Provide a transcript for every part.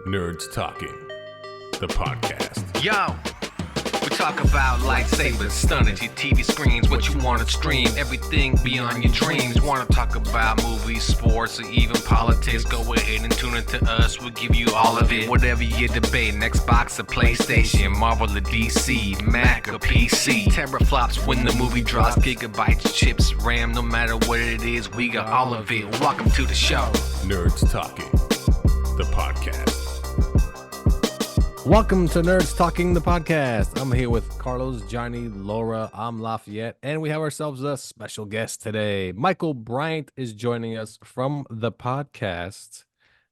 Nerds Talking, the podcast. Yo, we talk about lightsabers, stunning your TV screens, what you want to stream, everything beyond your dreams. Want to talk about movies, sports, or even politics? Go ahead and tune into us. We'll give you all of it. Whatever you're debating, Xbox or PlayStation, Marvel or DC, Mac or PC. Teraflops when the movie drops, gigabytes, chips, RAM, no matter what it is, we got all of it. Welcome to the show. Nerds Talking, the podcast. Welcome to Nerds Talking, the podcast. I'm here with Carlos, Johnny, Laura, I'm Lafayette, and we have ourselves a special guest today. Michel Bryant is joining us from the podcast.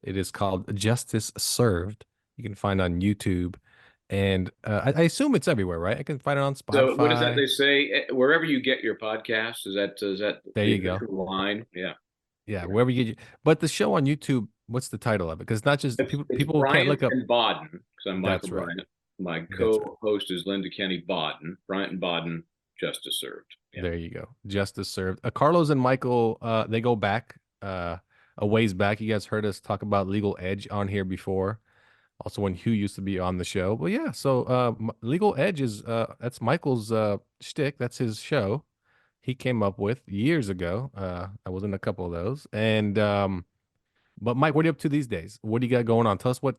It is called Justice Served. You can find on YouTube, and I assume it's everywhere, right? I can find it on Spotify. So what is that they say? Wherever you get your podcast, is that there you go line? Yeah, wherever you get. But the show on YouTube, what's the title of it? Because it's not just people can't look up. Bryant and Baden, because I'm Michel Right. Bryant. My co-host is Linda Kenny Baden. Bryant and Baden, Justice Served. Yeah. There you go. Justice Served. Carlos and Michel, they go back a ways back. You guys heard us talk about Legal Edge on here before. Also when Hugh used to be on the show. But yeah, so Legal Edge is that's Michael's shtick. That's his show he came up with years ago. I was in a couple of those. And but Mike, what are you up to these days? What do you got going on? Tell us what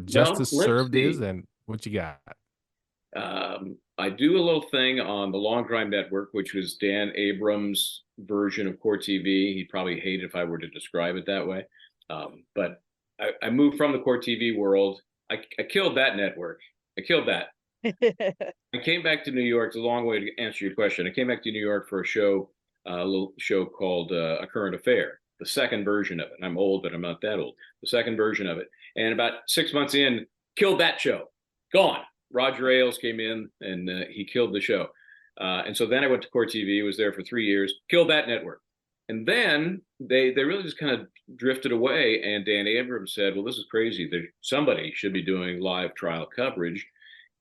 Justice Served is and what you got. I do a little thing on the Long Crime Network, which was Dan Abrams' version of Court TV. He'd probably hate it if I were to describe it that way. But I moved from the Court TV world. I killed that network. I killed that. I came back to New York. It's a long way to answer your question. I came back to New York for a little show called A Current Affair, the second version of it. And I'm old, but I'm not that old. The second version of it. And about 6 months in, killed that show. Gone. Roger Ailes came in and he killed the show. And so then I went to Court TV, was there for 3 years, killed that network. And then they really just kind of drifted away. And Dan Abrams said, well, this is crazy. Somebody should be doing live trial coverage.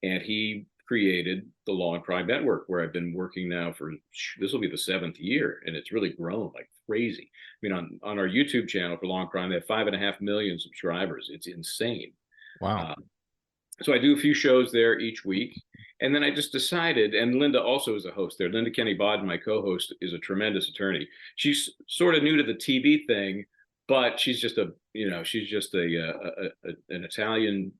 And he created the Law and Crime Network, where I've been working now for, this will be the 7th year. And it's really grown like crazy. I mean, on our YouTube channel for Law and Crime, they have 5.5 million subscribers. It's insane. Wow. So I do a few shows there each week. And then I just decided, and Linda also is a host there. Linda Kenny Baden, my co-host, is a tremendous attorney. She's sort of new to the TV thing, but she's just an Italian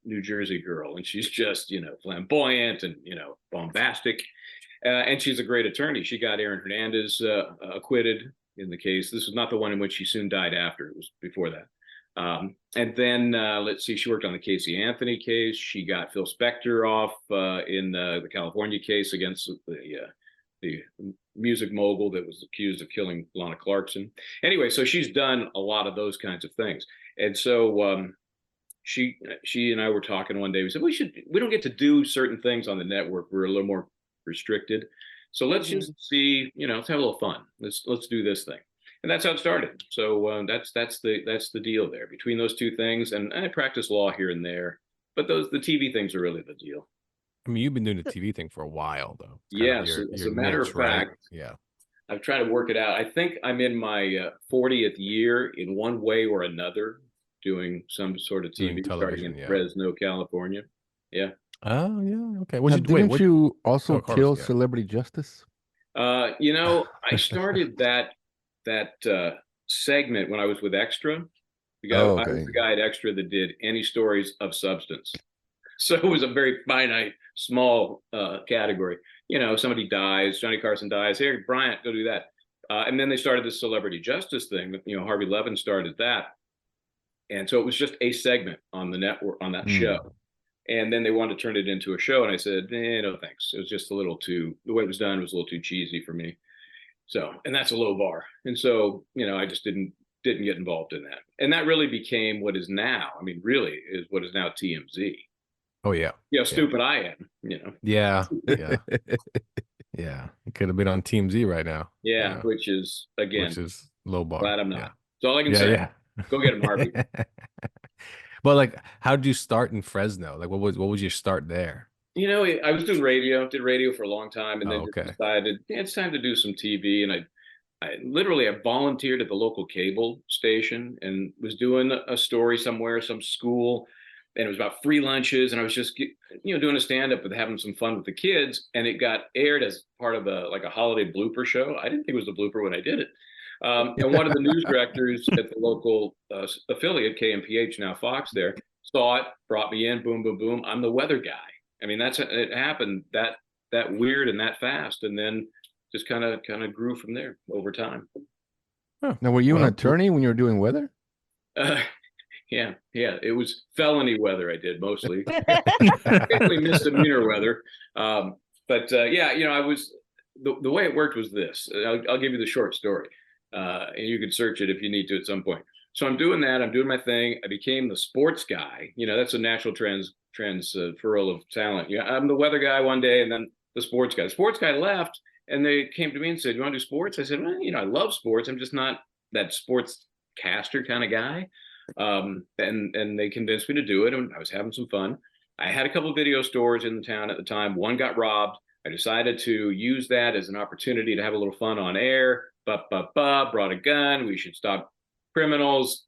New Jersey girl. And she's just, flamboyant and, bombastic. And she's a great attorney. She got Aaron Hernandez acquitted in the case. This was not the one in which she soon died after. It was before that. And then let's see, she worked on the Casey Anthony case. She got Phil Spector off in the California case against the music mogul that was accused of killing Lana Clarkson. Anyway, so she's done a lot of those kinds of things. And so she and I were talking one day. We said, we don't get to do certain things on the network. We're a little more restricted. So let's just see, let's have a little fun. Let's do this thing. And that's how it started. So that's the deal there between those two things. And I practice law here and there, but the TV things are really the deal. I mean, you've been doing the TV thing for a while, though. Yes, as a matter of fact, right? Yeah. I've tried to work it out. I think I'm in my 40th year in one way or another doing some sort of TV, starting in Fresno, California. Yeah. Oh, yeah. Okay. Didn't you also kill Celebrity Justice? I started that segment when I was with Extra. I was the guy at Extra that did any stories of substance. So it was a very finite, small category. Somebody dies, Johnny Carson dies. Hey, Bryant, go do that. And then they started the Celebrity Justice thing. Harvey Levin started that. And so it was just a segment on the network, on that show. And then they wanted to turn it into a show. And I said, no, thanks. It was just the way it was done was a little too cheesy for me. So, and that's a low bar. And so, I just didn't get involved in that. And that really became what is now, really is what is now TMZ. Oh, yeah. Stupid I am, Yeah. Yeah. Yeah. It could have been on TMZ right now. Yeah. Which is low bar. Glad I'm not. That's all I can say. Yeah. Go get him, Harvey. But how did you start in Fresno? What was your start there? I was doing radio, did radio for a long time, and then decided it's time to do some TV. And I volunteered at the local cable station and was doing a story somewhere, some school, and it was about free lunches. And I was just, doing a stand-up and having some fun with the kids. And it got aired as part of a holiday blooper show. I didn't think it was a blooper when I did it. And one of the news directors at the local affiliate, KMPH, now Fox there, saw it, brought me in, boom, boom, boom. I'm the weather guy. I mean, it happened that weird and that fast. And then just kind of grew from there over time. Huh. Now, were you an attorney when you were doing weather? Yeah. It was felony weather I did mostly. Basically misdemeanor weather. I was the way it worked was this. I'll give you the short story, and you can search it if you need to at some point. So I'm doing that. I'm doing my thing. I became the sports guy. That's a natural transferal of talent. I'm the weather guy one day, and then the sports guy. The sports guy left. And they came to me and said, "You want to do sports?" I said, "Well, I love sports. I'm just not that sports caster kind of guy." And they convinced me to do it, and I was having some fun. I had a couple of video stores in the town at the time. One got robbed. I decided to use that as an opportunity to have a little fun on air. Brought a gun. We should stop criminals.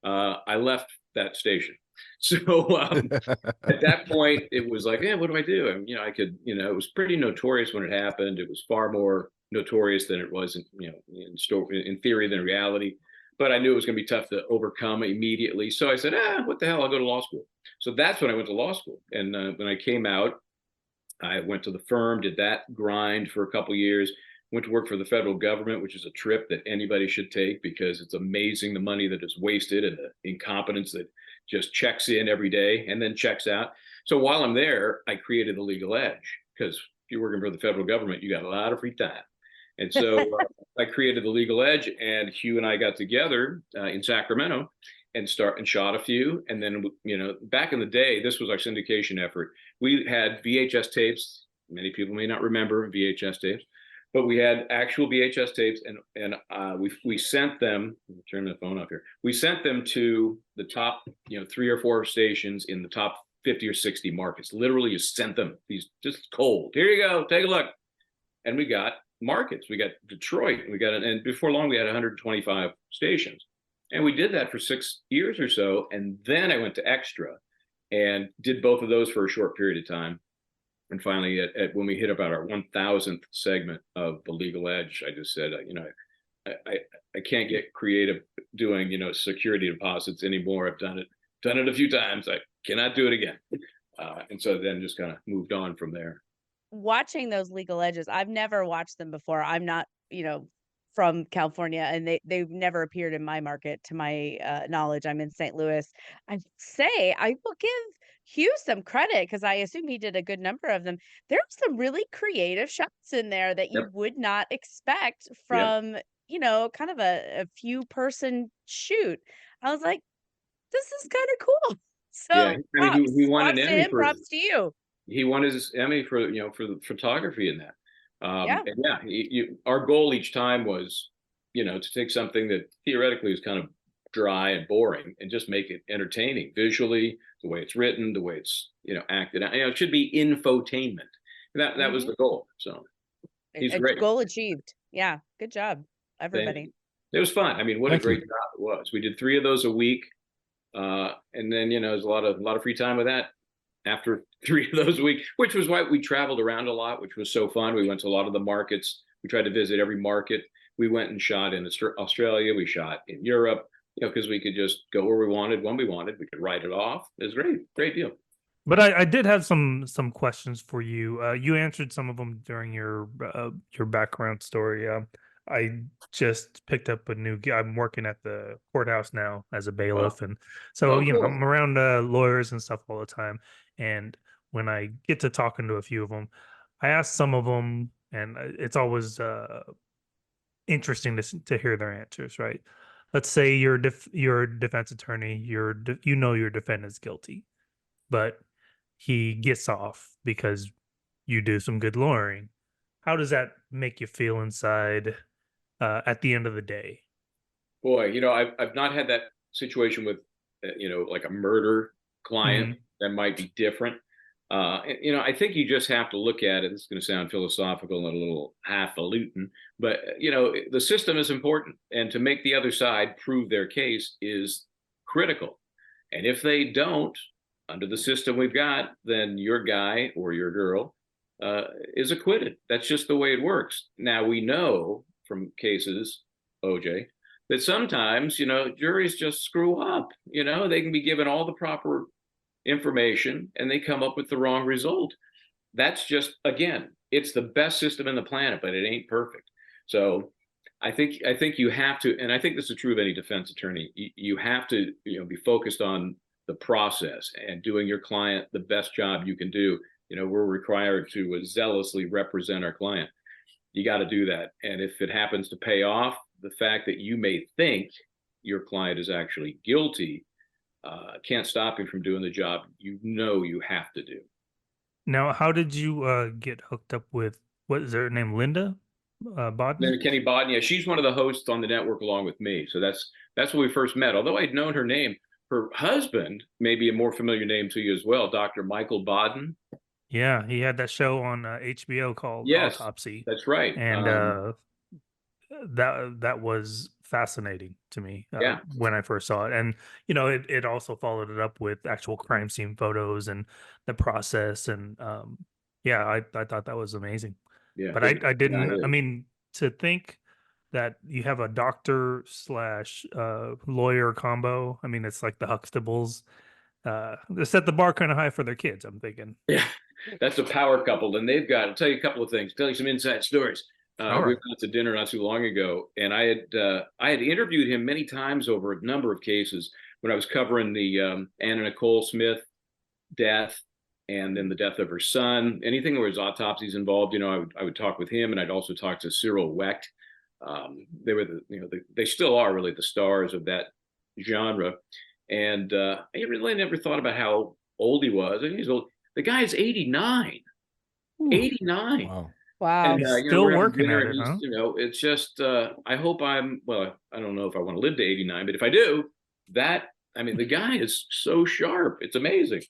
I left that station. So at that point, it was like, what do I do? And, I could, it was pretty notorious when it happened. It was far more notorious than it was, in theory than reality. But I knew it was going to be tough to overcome immediately. So I said, what the hell? I'll go to law school. So that's when I went to law school. And when I came out, I went to the firm, did that grind for a couple of years, went to work for the federal government, which is a trip that anybody should take because it's amazing the money that is wasted and the incompetence that just checks in every day and then checks out. So while I'm there, I created the Legal Edge because if you're working for the federal government, you got a lot of free time. And so I created the Legal Edge, and Hugh and I got together in Sacramento and shot a few. And then, back in the day, this was our syndication effort. We had VHS tapes. Many people may not remember VHS tapes, but we had actual VHS tapes, and we sent them. Let me turn the phone off here. We sent them to the top, 3 or 4 stations in the top 50 or 60 markets. Literally, you sent them these just cold. Here you go, take a look. And we got markets. We got Detroit. And before long, we had 125 stations. And we did that for 6 years or so. And then I went to Extra and did both of those for a short period of time. And finally, when we hit about our 1,000th segment of the Legal Edge, I just said, I can't get creative doing, security deposits anymore. I've done it a few times. I cannot do it again. And so then just kind of moved on from there. Watching those Legal Edges, I've never watched them before. I'm not, from California, and they've never appeared in my market to my knowledge. I'm in St. Louis. I will give Hugh some credit because I assume he did a good number of them. There were some really creative shots in there that you would not expect from, kind of a few person shoot. I was like, this is kind of cool. So he won an Emmy for props to you. He won his Emmy for the photography in that. Our goal each time was, to take something that theoretically is kind of dry and boring and just make it entertaining visually, the way it's written, the way it's, acted out. It should be infotainment. That was the goal. So he's great. Goal achieved. Yeah. Good job, everybody. It was fun. I mean, what a great job it was. We did 3 of those a week. And then, there's a lot of free time with that after 3 of those a week, which was why we traveled around a lot, which was so fun. We went to a lot of the markets. We tried to visit every market. We went and shot in Australia. We shot in Europe, because we could just go where we wanted, when we wanted. We could write it off. It was great deal. But I did have some questions for you. You answered some of them during your background story. I just picked up a new gig. I'm working at the courthouse now as a bailiff, and so cool. I'm around lawyers and stuff all the time. And when I get to talking to a few of them, I ask some of them, and it's always interesting to hear their answers. Right? Let's say you're a defense attorney. Your defendant's guilty, but he gets off because you do some good lawyering. How does that make you feel inside at the end of the day? Boy, I've not had that situation with, like a murder client. That might be different. I think you just have to look at it. It's going to sound philosophical and a little highfalutin, but the system is important, and to make the other side prove their case is critical. And if they don't, under the system we've got, then your guy or your girl is acquitted. That's just the way it works. Now, we know from cases, OJ, that sometimes, juries just screw up. They can be given all the proper information and they come up with the wrong result. That's just, again, it's the best system in the planet, but it ain't perfect. So I think you have to, and I think this is true of any defense attorney, you have to be focused on the process and doing your client the best job you can do. We're required to zealously represent our client. You got to do that. And if it happens to pay off, the fact that you may think your client is actually guilty can't stop you from doing the job you have to do. Now, how did you get hooked up with, what is her name, Linda Baden? Linda Kenny Baden, yeah, she's one of the hosts on the network along with me. So that's when we first met. Although I'd known her name, her husband may be a more familiar name to you as well, Dr. Michel Bryant. Yeah, he had that show on HBO called Autopsy. That's right. And that was fascinating to me when I first saw it. And it also followed it up with actual crime scene photos and the process. And I thought that was amazing. Yeah, but I didn't. I mean, to think that you have a doctor / lawyer combo. I mean, it's like the Huxtables. They set the bar kind of high for their kids, I'm thinking. Yeah, that's a power couple. And I'll tell you a couple of things, tell you some inside stories. We went out to dinner not too long ago, and I had interviewed him many times over a number of cases when I was covering the Anna Nicole Smith death, and then the death of her son. Anything where his autopsies involved, I would talk with him, and I'd also talk to Cyril Wecht. They were they still are really the stars of that genre, and I really never thought about how old he was. And he's old. The guy is 89. Ooh. 89. Wow. And, still working at it, huh? It's just, I hope I don't know if I want to live to 89, but if I do, the guy is so sharp. It's amazing.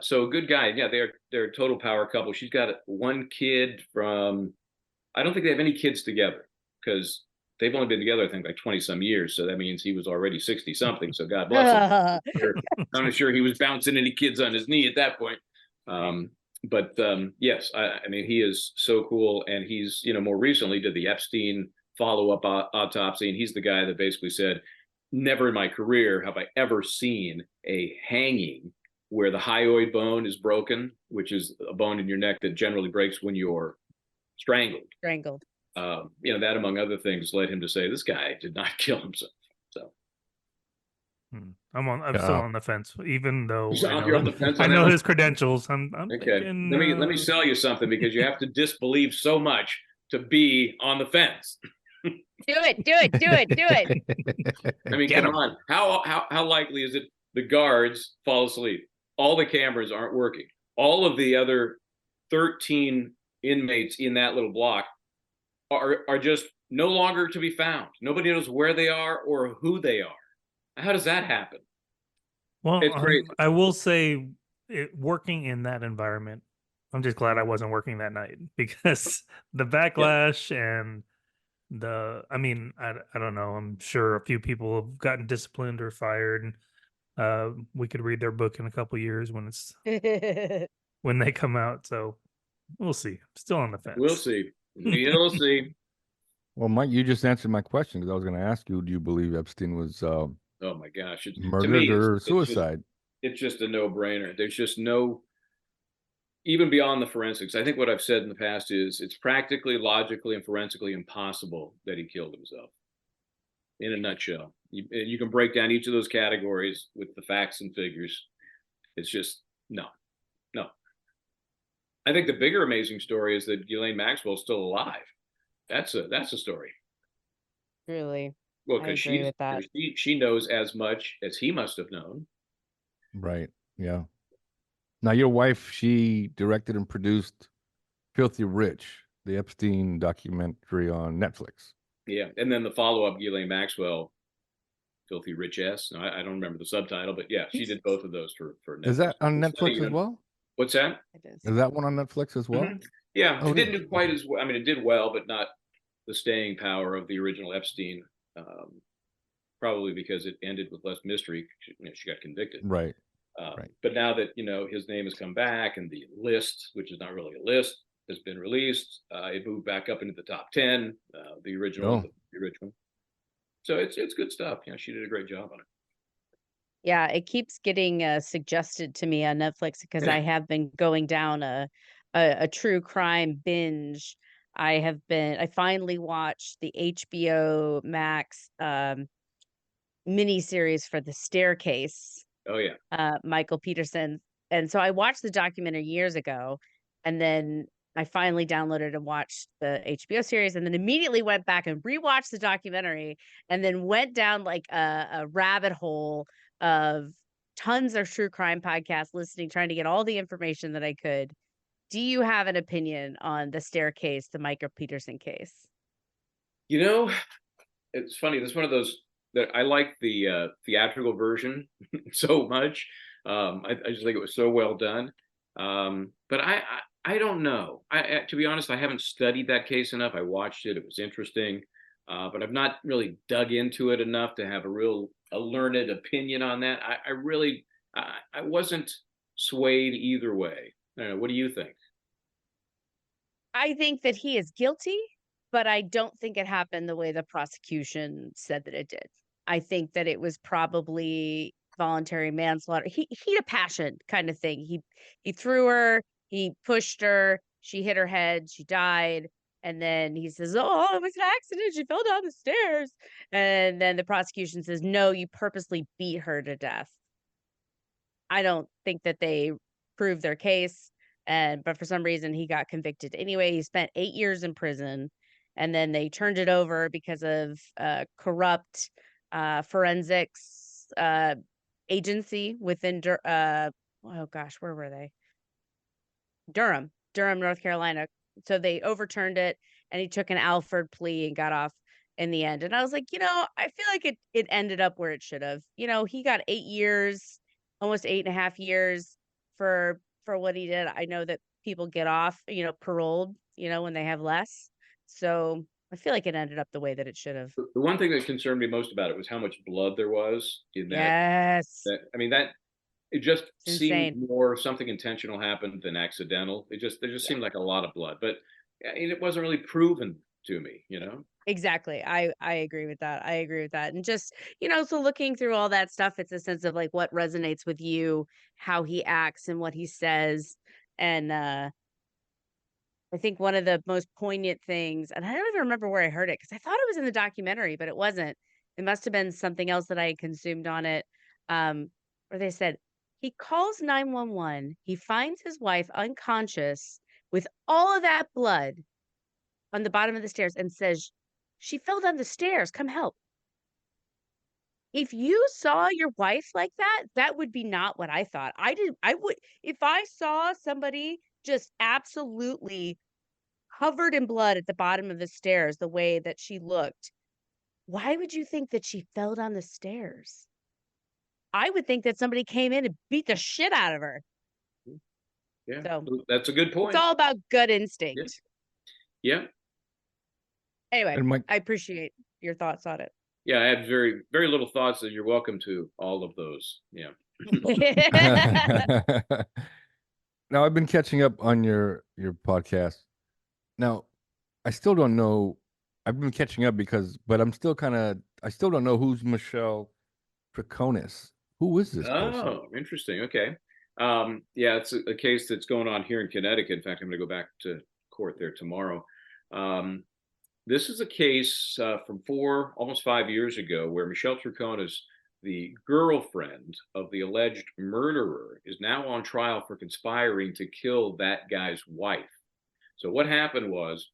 So a good guy. Yeah, they're a total power couple. She's got one kid I don't think they have any kids together because they've only been together, I think, like 20 some years. So that means he was already 60 something. So God bless him. I'm not sure he was bouncing any kids on his knee at that point. But yes, I mean, he is so cool. And he's, more recently did the Epstein follow-up autopsy. And he's the guy that basically said, never in my career have I ever seen a hanging where the hyoid bone is broken, which is a bone in your neck that generally breaks when you're strangled. That, among other things, led him to say, this guy did not kill himself. So I'm still on the fence, even though I know his credentials. I'm okay. Thinking, let me sell you something, because you have to disbelieve so much to be on the fence. Do it. I mean, come on. How likely is it the guards fall asleep? All the cameras aren't working. All of the other 13 inmates in that little block are just no longer to be found. Nobody knows where they are or who they are. How does that happen? Well, it's crazy. I will say, working in that environment, I'm just glad I wasn't working that night, because the backlash and I don't know. I'm sure a few people have gotten disciplined or fired. We could read their book in a couple years when they come out. So we'll see. Still on the fence. We'll see. We'll see. Well, Mike, you just answered my question, because I was going to ask you, do you believe Epstein was oh my gosh, murdered or suicide? It's just a no-brainer. There's just no, even beyond the forensics. I think what I've said in the past is it's practically, logically, and forensically impossible that he killed himself. In a nutshell, you can break down each of those categories with the facts and figures. It's just no. I think the bigger amazing story is that Ghislaine Maxwell's still alive. That's a story. Really? Well, because she knows as much as he must have known. Right. Yeah. Now, your wife, she directed and produced Filthy Rich, the Epstein documentary on Netflix. Yeah. And then the follow-up, Ghislaine Maxwell, Filthy Rich S. No, I don't remember the subtitle, but yeah, she did both of those for Netflix. Is that on Netflix as well? What's that? It is. Is that one on Netflix as well? Mhm. Yeah, Oh, it didn't really? do quite as well. I mean, it did well, but not the staying power of the original Epstein. Probably because it ended with less mystery. She got convicted. Right. Right. But now that his name has come back and the list, which is not really a list, has been released, it moved back up into the top 10. The original, Oh. the original. So it's good stuff. She did a great job on it. Yeah, it keeps getting suggested to me on Netflix because I have been going down a true crime binge. I finally watched the HBO Max miniseries for The Staircase, Oh yeah. Michael Peterson. And so I watched the documentary years ago, and then I finally downloaded and watched the HBO series, and then immediately went back and rewatched the documentary, and then went down like a rabbit hole of tons of true crime podcasts, listening, trying to get all the information that I could. Do you have an opinion on The Staircase, the Michael Peterson case? It's funny. This is one of those that I like the theatrical version so much. I just think it was so well done. But I don't know. To be honest, I haven't studied that case enough. I watched it; it was interesting, but I've not really dug into it enough to have a learned opinion on that. I wasn't swayed either way. I don't know. What do you think? I think that he is guilty, but I don't think it happened the way the prosecution said that it did. I think that it was probably voluntary manslaughter. Heat of passion kind of thing. He threw her, he pushed her, she hit her head, she died, and then he says, "Oh, it was an accident. She fell down the stairs." And then the prosecution says, "No, you purposely beat her to death." I don't think that they proved their case, but for some reason he got convicted anyway. He spent 8 years in prison, and then they turned it over because of corrupt forensics agency within oh gosh, where were they? Durham, North Carolina. So they overturned it, and he took an Alford plea and got off in the end. And I was like, I feel like it ended up where it should have. He got 8 years, almost 8.5 years for what he did. I know that people get off, paroled, when they have less. So I feel like it ended up the way that it should have. The one thing that concerned me most about it was how much blood there was in that. Yes. I mean, it just It's seemed insane. more something intentional happened than accidental. There just seemed like a lot of blood, but it wasn't really proven to me. Exactly. I agree with that. I agree with that. And just, so looking through all that stuff, it's a sense of like what resonates with you, how he acts and what he says. And I think one of the most poignant things, and I don't even remember where I heard it because I thought it was in the documentary, but it wasn't. It must have been something else that I had consumed on it. Where they said he calls 911, he finds his wife unconscious with all of that blood on the bottom of the stairs and says, "She fell down the stairs. Come help." If you saw your wife like that, that would be not what I thought. I would, if I saw somebody just absolutely covered in blood at the bottom of the stairs, the way that she looked, why would you think that she fell down the stairs? I would think that somebody came in and beat the shit out of her. Yeah, So that's a good it's point. all about gut instinct. Yeah. Anyway, And Mike, I appreciate your thoughts on it. Yeah, I have very, very little thoughts, and you're welcome to all of those. Yeah. now I've been catching up on your podcast. Now, I still don't know. I've been catching up but I'm still I still don't know who's Michel Triconis. Who is this person? Oh, interesting. Okay. Yeah, it's a case that's going on here in Connecticut. In fact, I'm going to go back to court there tomorrow. This is a case from almost 5 years ago where Michel Triconis, the girlfriend of the alleged murderer, is now on trial for conspiring to kill that guy's wife. So what happened was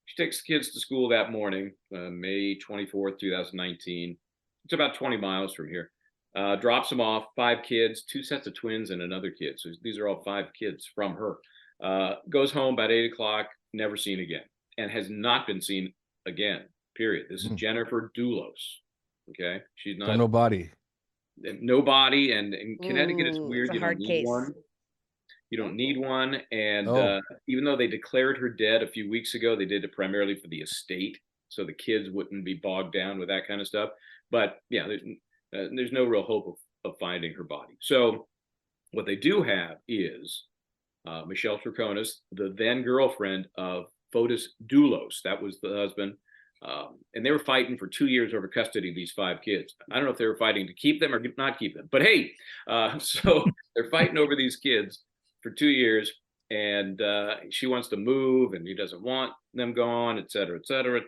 she takes the kids to school that morning, May 24th, 2019. It's about 20 miles from here. Drops them off, 5 kids, 2 sets of twins, and another kid. So these are all 5 kids from her. Goes home about 8 o'clock, never seen again, and has not been seen again, period. This is Jennifer Doulos. Okay. She's not. So nobody. Nobody. And in Connecticut, it's weird. It's a You don't hard need case. one. You don't need one. And Oh. even though they declared her dead a few weeks ago, they did it primarily for the estate, so the kids wouldn't be bogged down with that kind of stuff. But yeah, there's no real hope of finding her body. So what they do have is Michelle Troconis, the then girlfriend of Fotis Dulos. That was the husband. And they were fighting for 2 years over custody of these 5 kids. I don't know if they were fighting to keep them or not keep them, but hey, so they're fighting over these kids for 2 years, and she wants to move, and he doesn't want them gone, et cetera,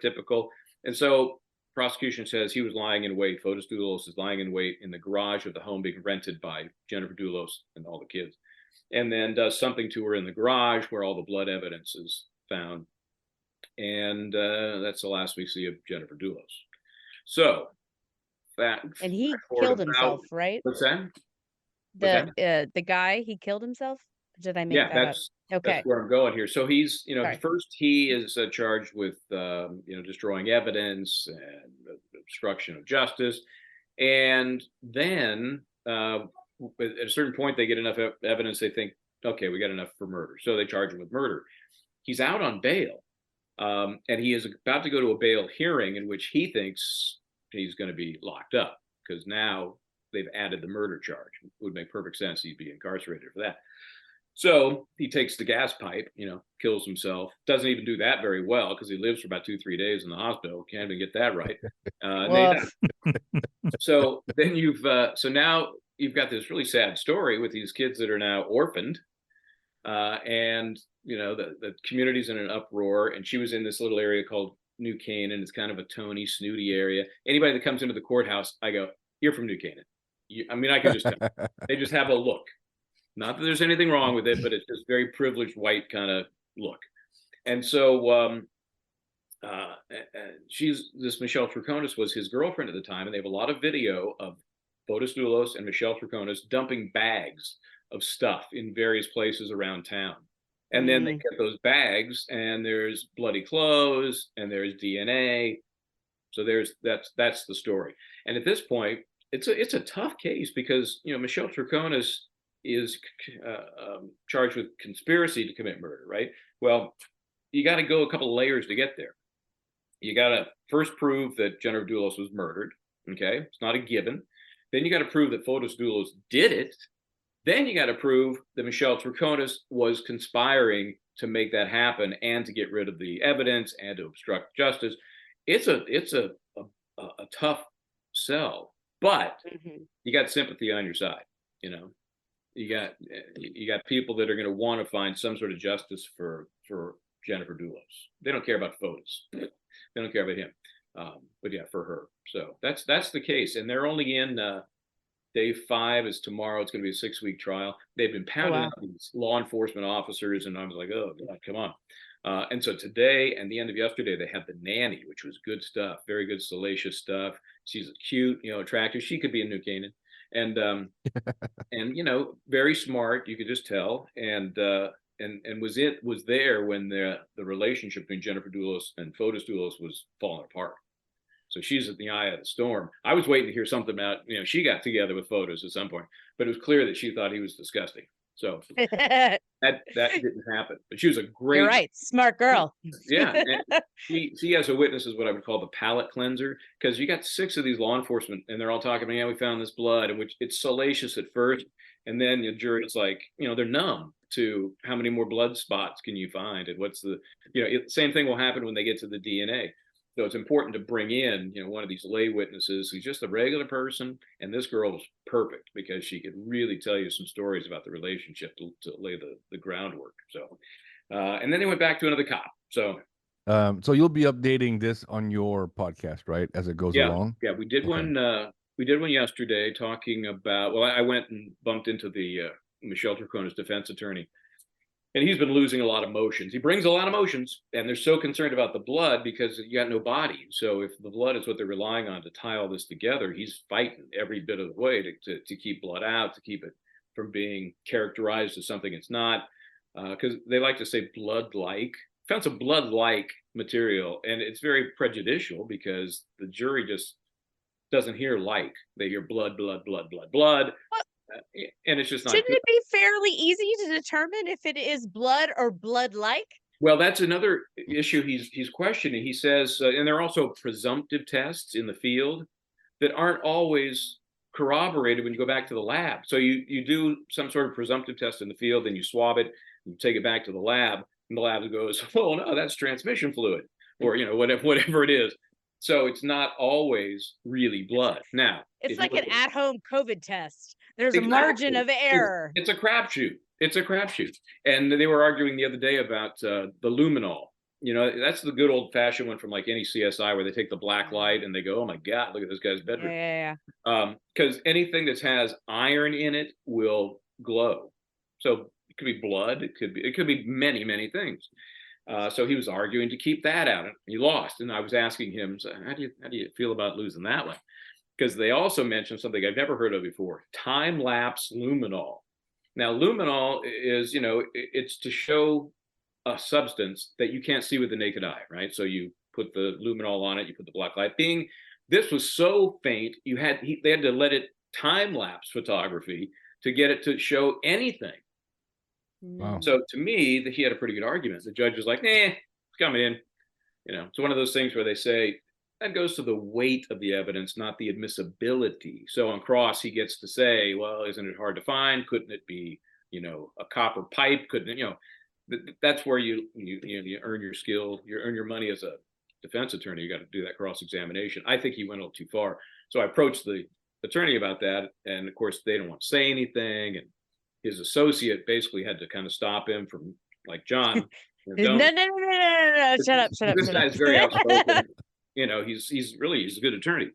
typical. And so prosecution says he was lying in wait. Fotis Dulos is lying in wait in the garage of the home being rented by Jennifer Dulos and all the kids, and then does something to her in the garage where all the blood evidence is found. And that's the last we see of Jennifer Dulos. So that, And he killed himself, right? What's that? The guy, he killed himself? Did I make Yeah, that up? Okay. that's where I'm going here. So he's, Sorry. first he is charged with, destroying evidence and obstruction of justice, and then at a certain point they get enough evidence. They think, okay, we got enough for murder, so they charge him with murder. He's out on bail. And he is about to go to a bail hearing in which he thinks he's going to be locked up because now they've added the murder charge. It would make perfect sense he'd be incarcerated for that. So he takes the gas pipe, kills himself. Doesn't even do that very well because he lives for about 2-3 days in the hospital. Can't even get that right. So then now you've got this really sad story with these kids that are now orphaned. And the community's in an uproar, and she was in this little area called New Canaan. It's kind of a Tony, snooty area. Anybody that comes into the courthouse, I go, "You're from New Canaan." I can just tell. They just have a look. Not that there's anything wrong with it, but it's just very privileged white kind of look. And so this Michelle Troconis was his girlfriend at the time, and they have a lot of video of Fotis Dulos and Michelle Troconis dumping bags of stuff in various places around town. And then they get those bags, and there's bloody clothes, and there's DNA. So that's the story. And at this point, it's a tough case because Michelle Troconis is charged with conspiracy to commit murder, right? Well, you got to go a couple of layers to get there. You got to first prove that Jennifer Dulos was murdered. Okay, it's not a given. Then you got to prove that Fotis Dulos did it. Then you got to prove that Michelle Troconis was conspiring to make that happen and to get rid of the evidence and to obstruct justice. It's a tough sell, but you got sympathy on your side. You got people that are going to want to find some sort of justice for Jennifer Dulos. They don't care about Fotis. They don't care about him. But yeah, for her. So that's the case, and they're only in. Day 5 is tomorrow. It's going to be a 6-week trial. They've been pounding out these law enforcement officers, and I was like, oh, God, come on. And so today and the end of yesterday, they had the nanny, which was good stuff, very good, salacious stuff. She's cute, attractive. She could be in New Canaan, and very smart. You could just tell, and was there when the relationship between Jennifer Dulos and Fotis Dulos was falling apart. So she's at the eye of the storm. I was waiting to hear something about, she got together with Fotis at some point, but it was clear that she thought he was disgusting. So that didn't happen. But she was a great. You're right, smart girl. Yeah, and she has a witness is what I would call the palate cleanser, because you got 6 of these law enforcement, and they're all talking about, we found this blood, and which it's salacious at first, and then the jury's like, they're numb to how many more blood spots can you find, and what's the, same thing will happen when they get to the DNA. So it's important to bring in, one of these lay witnesses who's just a regular person. And this girl was perfect because she could really tell you some stories about the relationship to lay the groundwork. So, and then they went back to another cop. So, so you'll be updating this on your podcast, right, as it goes along? Yeah, we did one. We did one yesterday talking about. Well, I went and bumped into the Michelle Troconis defense attorney. And he's been losing a lot of motions. He brings a lot of motions, and they're so concerned about the blood because you got no body. So if the blood is what they're relying on to tie all this together, he's fighting every bit of the way to keep blood out, to keep it from being characterized as something it's not. Because they like to say blood-like. Found some blood-like material, and it's very prejudicial because the jury just doesn't hear like. They hear blood, blood, blood, blood, blood. And it's just not Shouldn't good. it be fairly easy to determine if it is blood or blood-like? Well, that's another issue he's questioning. He says, and there are also presumptive tests in the field that aren't always corroborated when you go back to the lab. So you do some sort of presumptive test in the field, then you swab it, you take it back to the lab, and the lab goes, "Oh no, that's transmission fluid," or whatever it is. So it's not always really blood. Now, It's if you like look an at- at-home COVID test. There's a Exactly. margin of error. It's a crapshoot. It's a crapshoot. And they were arguing the other day about the luminol. You know, that's the good old-fashioned one from like any CSI where they take the black light and they go, "Oh my God, look at this guy's Yeah, bedroom." yeah, yeah. Because anything that has iron in it will glow. So it could be blood. It could be many things. So he was arguing to keep that out, and he lost. And I was asking him, so how do you feel about losing that one? Because they also mentioned something I've never heard of before: time-lapse luminol. Now, luminol is, it's to show a substance that you can't see with the naked eye, right? So you put the luminol on it, you put the black light. This was so faint, they had to let it time-lapse photography to get it to show anything. Wow. So to me, he had a pretty good argument. The judge was like, "Nah, it's coming in." It's one of those things where they say that goes to the weight of the evidence, not the admissibility. So on cross, he gets to say, "Well, isn't it hard to find? Couldn't it be, a copper pipe? Couldn't it, that's where you earn your skill, you earn your money as a defense attorney. You got to do that cross examination." I think he went a little too far. So I approached the attorney about that, and of course they don't want to say anything, and his associate basically had to kind of stop him from, like, "John, No, no, no, no, no, no, shut up, shut up, this shut guy's up. very outspoken." He's a good attorney.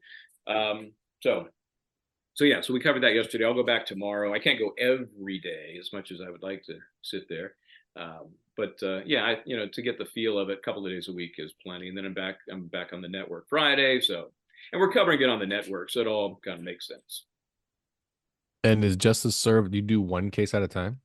So yeah, so we covered that yesterday. I'll go back tomorrow. I can't go every day as much as I would like to sit there. But yeah, to get the feel of it, a couple of days a week is plenty. And then I'm back on the network Friday. And we're covering it on the network, so it all kind of makes sense. And is justice served? You do one case at a time?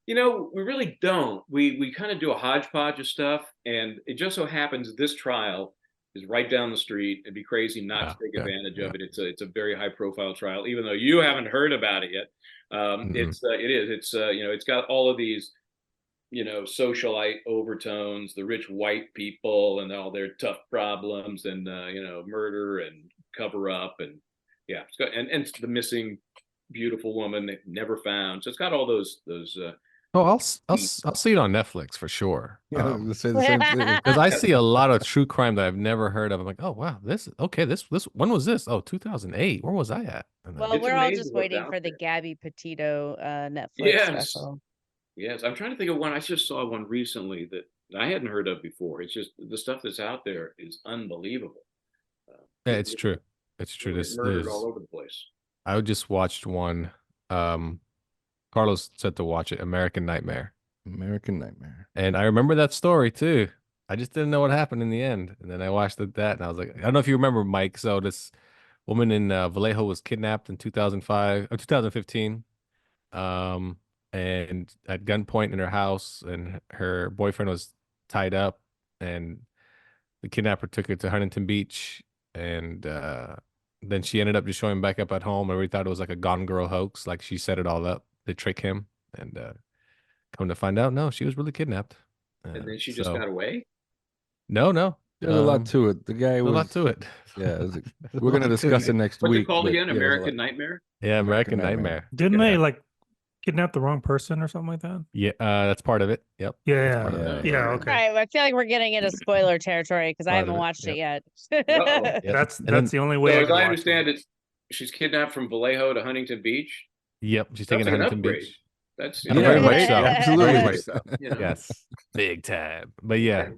We really don't. We kind of do a hodgepodge of stuff, and it just so happens this trial is right down the street. It'd be crazy not to take advantage of it. It's a very high profile trial, even though you haven't heard about it yet. It's got all of these, socialite overtones, the rich white people and all their tough problems, and murder and cover up, and yeah, it's got and it's the missing beautiful woman they never found. So it's got all those. Oh, I'll see it on Netflix for sure. Yeah, I was gonna say the same thing. Because I see a lot of true crime that I've never heard of. I'm like, oh wow, this when was this? Oh, 2008. Where was I at? And then- Well, It's we're all amazing just what's waiting out for the there. Gabby Petito Netflix Yes. special. Yes, I'm trying to think of one. I just saw one recently that I hadn't heard of before. It's just the stuff that's out there is unbelievable. yeah, it's true. It's true. There's This murdered is. all over the place. I just watched one. Carlos said to watch it, American Nightmare. American Nightmare. And I remember that story too. I just didn't know what happened in the end. And then I watched that and I was like, I don't know if you remember, Mike. So this woman in Vallejo was kidnapped in 2005 or 2015. And at gunpoint in her house, and her boyfriend was tied up, and the kidnapper took her to Huntington Beach, and then she ended up just showing back up at home, and we thought it was like a Gone Girl hoax, like she set it all up to trick him, and come to find out, no, she was really kidnapped. And then she just so- got away. No. There's a lot to it. The guy a was lot to it. Yeah, we're gonna discuss it next What's week. it called but again? yeah, there's a American lot. Nightmare? Yeah, American American Nightmare. Nightmare. Didn't Yeah. they like kidnap the wrong person or something like that? Yeah, that's part of it. Yep. Yeah, part of it. yeah, All okay. right, I feel like we're getting into spoiler territory because I Part of haven't it, watched it yet. Uh-oh. Yep. That's And then- the only way. So I as can I watch understand them. it, she's kidnapped from Vallejo to Huntington Beach. Yep, she's That's taking like an Huntington upgrade. Beach. That's Yeah, very much so. Absolutely. Very much so. Yes. Big time. But yeah,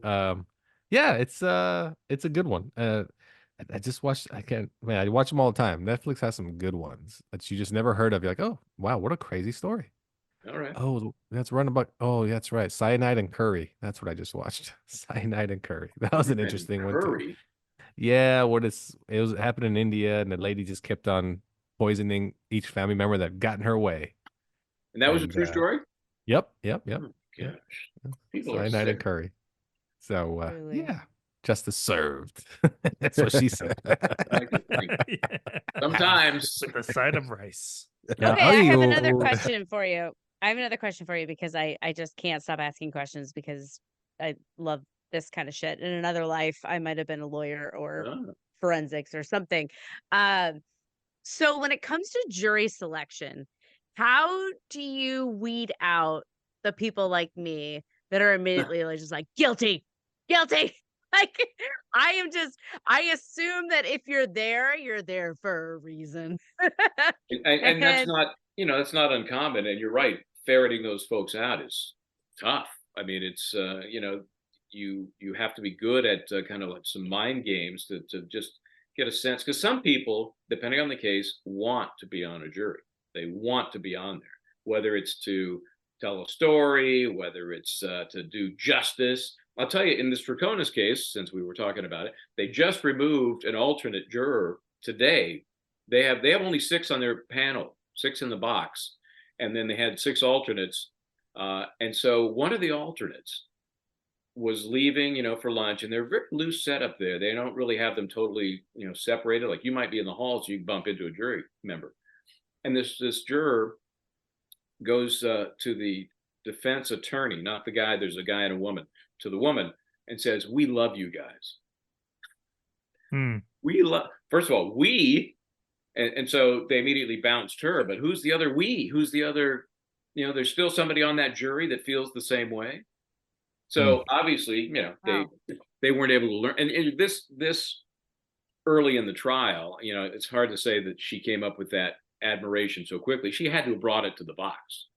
it's a good one. I just watched. I watch them all the time. Netflix has some good ones that you just never heard of. You're like, oh wow, what a crazy story. All right. Oh, that's Runabout. Oh, that's right. Cyanide and Curry. That's what I just watched. Cyanide and Curry. That was an interesting one too. Curry. Yeah, it was happened in India, and the lady just kept on poisoning each family member that got in her way. And that was a And, true story? Yep. Oh, Yeah. gosh. People are Cyanide and sick. Curry. So Truly. yeah, justice served. That's what she said. I like to think. Sometimes. With a side of rice. Yeah. Okay, I have another Ay-yo. question for you. I have another question for you because I just can't stop asking questions because I love this kind of shit. In another life, I might have been a lawyer or Ah. forensics or something. Um, so when it comes to jury selection, how do you weed out the people like me that are immediately like just like guilty, guilty? Like I assume that if you're there for a reason. And that's And not, that's not uncommon. And you're right. Ferreting those folks out is tough. I mean, it's, you have to be good at kind of like some mind games to just get a sense. Because some people, depending on the case, want to be on a jury. They want to be on there, whether it's to tell a story, whether it's to do justice. I'll tell you, in the Straconis case, since we were talking about it, they just removed an alternate juror today. They have only 6 on their panel, 6 in the box, and then they had 6 alternates. And so one of the alternates was leaving, for lunch, and they're very loose setup there. They don't really have them totally, separated. Like you might be in the hall, so you can bump into a jury member. And this juror goes to the defense attorney, not the guy. There's a guy and a woman. To the woman, and says, "We love you guys. Hmm. We love." First of all, we. And so they immediately bounced her. But who's the other we? Who's the other? There's still somebody on that jury that feels the same way. So obviously, wow. they weren't able to learn. And this early in the trial, it's hard to say that she came up with that admiration so quickly. She had to have brought it to the box.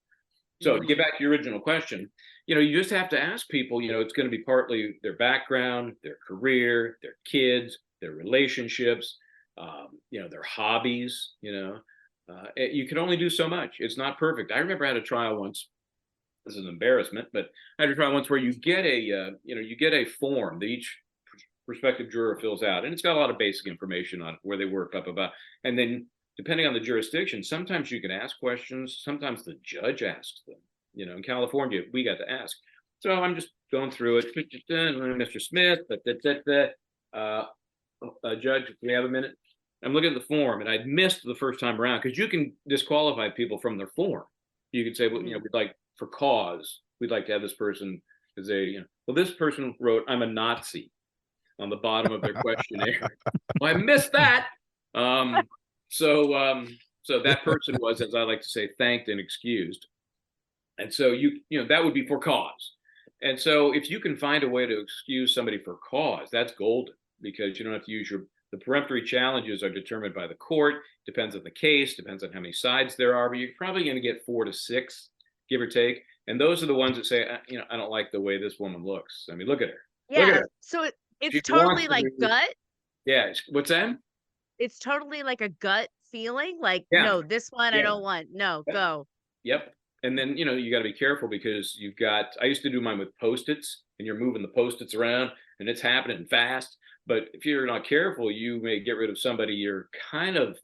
So to get back to your original question, you just have to ask people. It's going to be partly their background, their career, their kids, their relationships. Their hobbies, you can only do so much. It's not perfect. I remember I had a trial once. This is an embarrassment, but I had a trial once where you get a form that each prospective juror fills out, and it's got a lot of basic information on where they work up about. And then depending on the jurisdiction, sometimes you can ask questions. Sometimes the judge asks them. In California, we got to ask. So I'm just going through it. Mr. Smith, Judge, do we have a minute? I'm looking at the form, and I'd missed the first time around because you can disqualify people from their form. You could say, well, we'd like for cause, we'd like to have this person because well, this person wrote, "I'm a Nazi" on the bottom of their questionnaire. Well, I missed that. So that person was, as I like to say, thanked and excused. And so that would be for cause. And so if you can find a way to excuse somebody for cause, that's golden, because you don't have to use the peremptory challenges are determined by the court, depends on the case, depends on how many sides there are, but you're probably going to get 4 to 6, give or take. And those are the ones that say, I don't like the way this woman looks. I mean, look at her. Yeah. Look at her. So it's She totally wants to like be- gut. Yeah. What's that? It's totally like a gut feeling. Like, Yeah. no, this one I Yeah. don't want. No, Yeah. go. Yep. And then, you got to be careful because I used to do mine with Post-its, and you're moving the Post-its around and it's happening fast. But if you're not careful, you may get rid of somebody you're kind of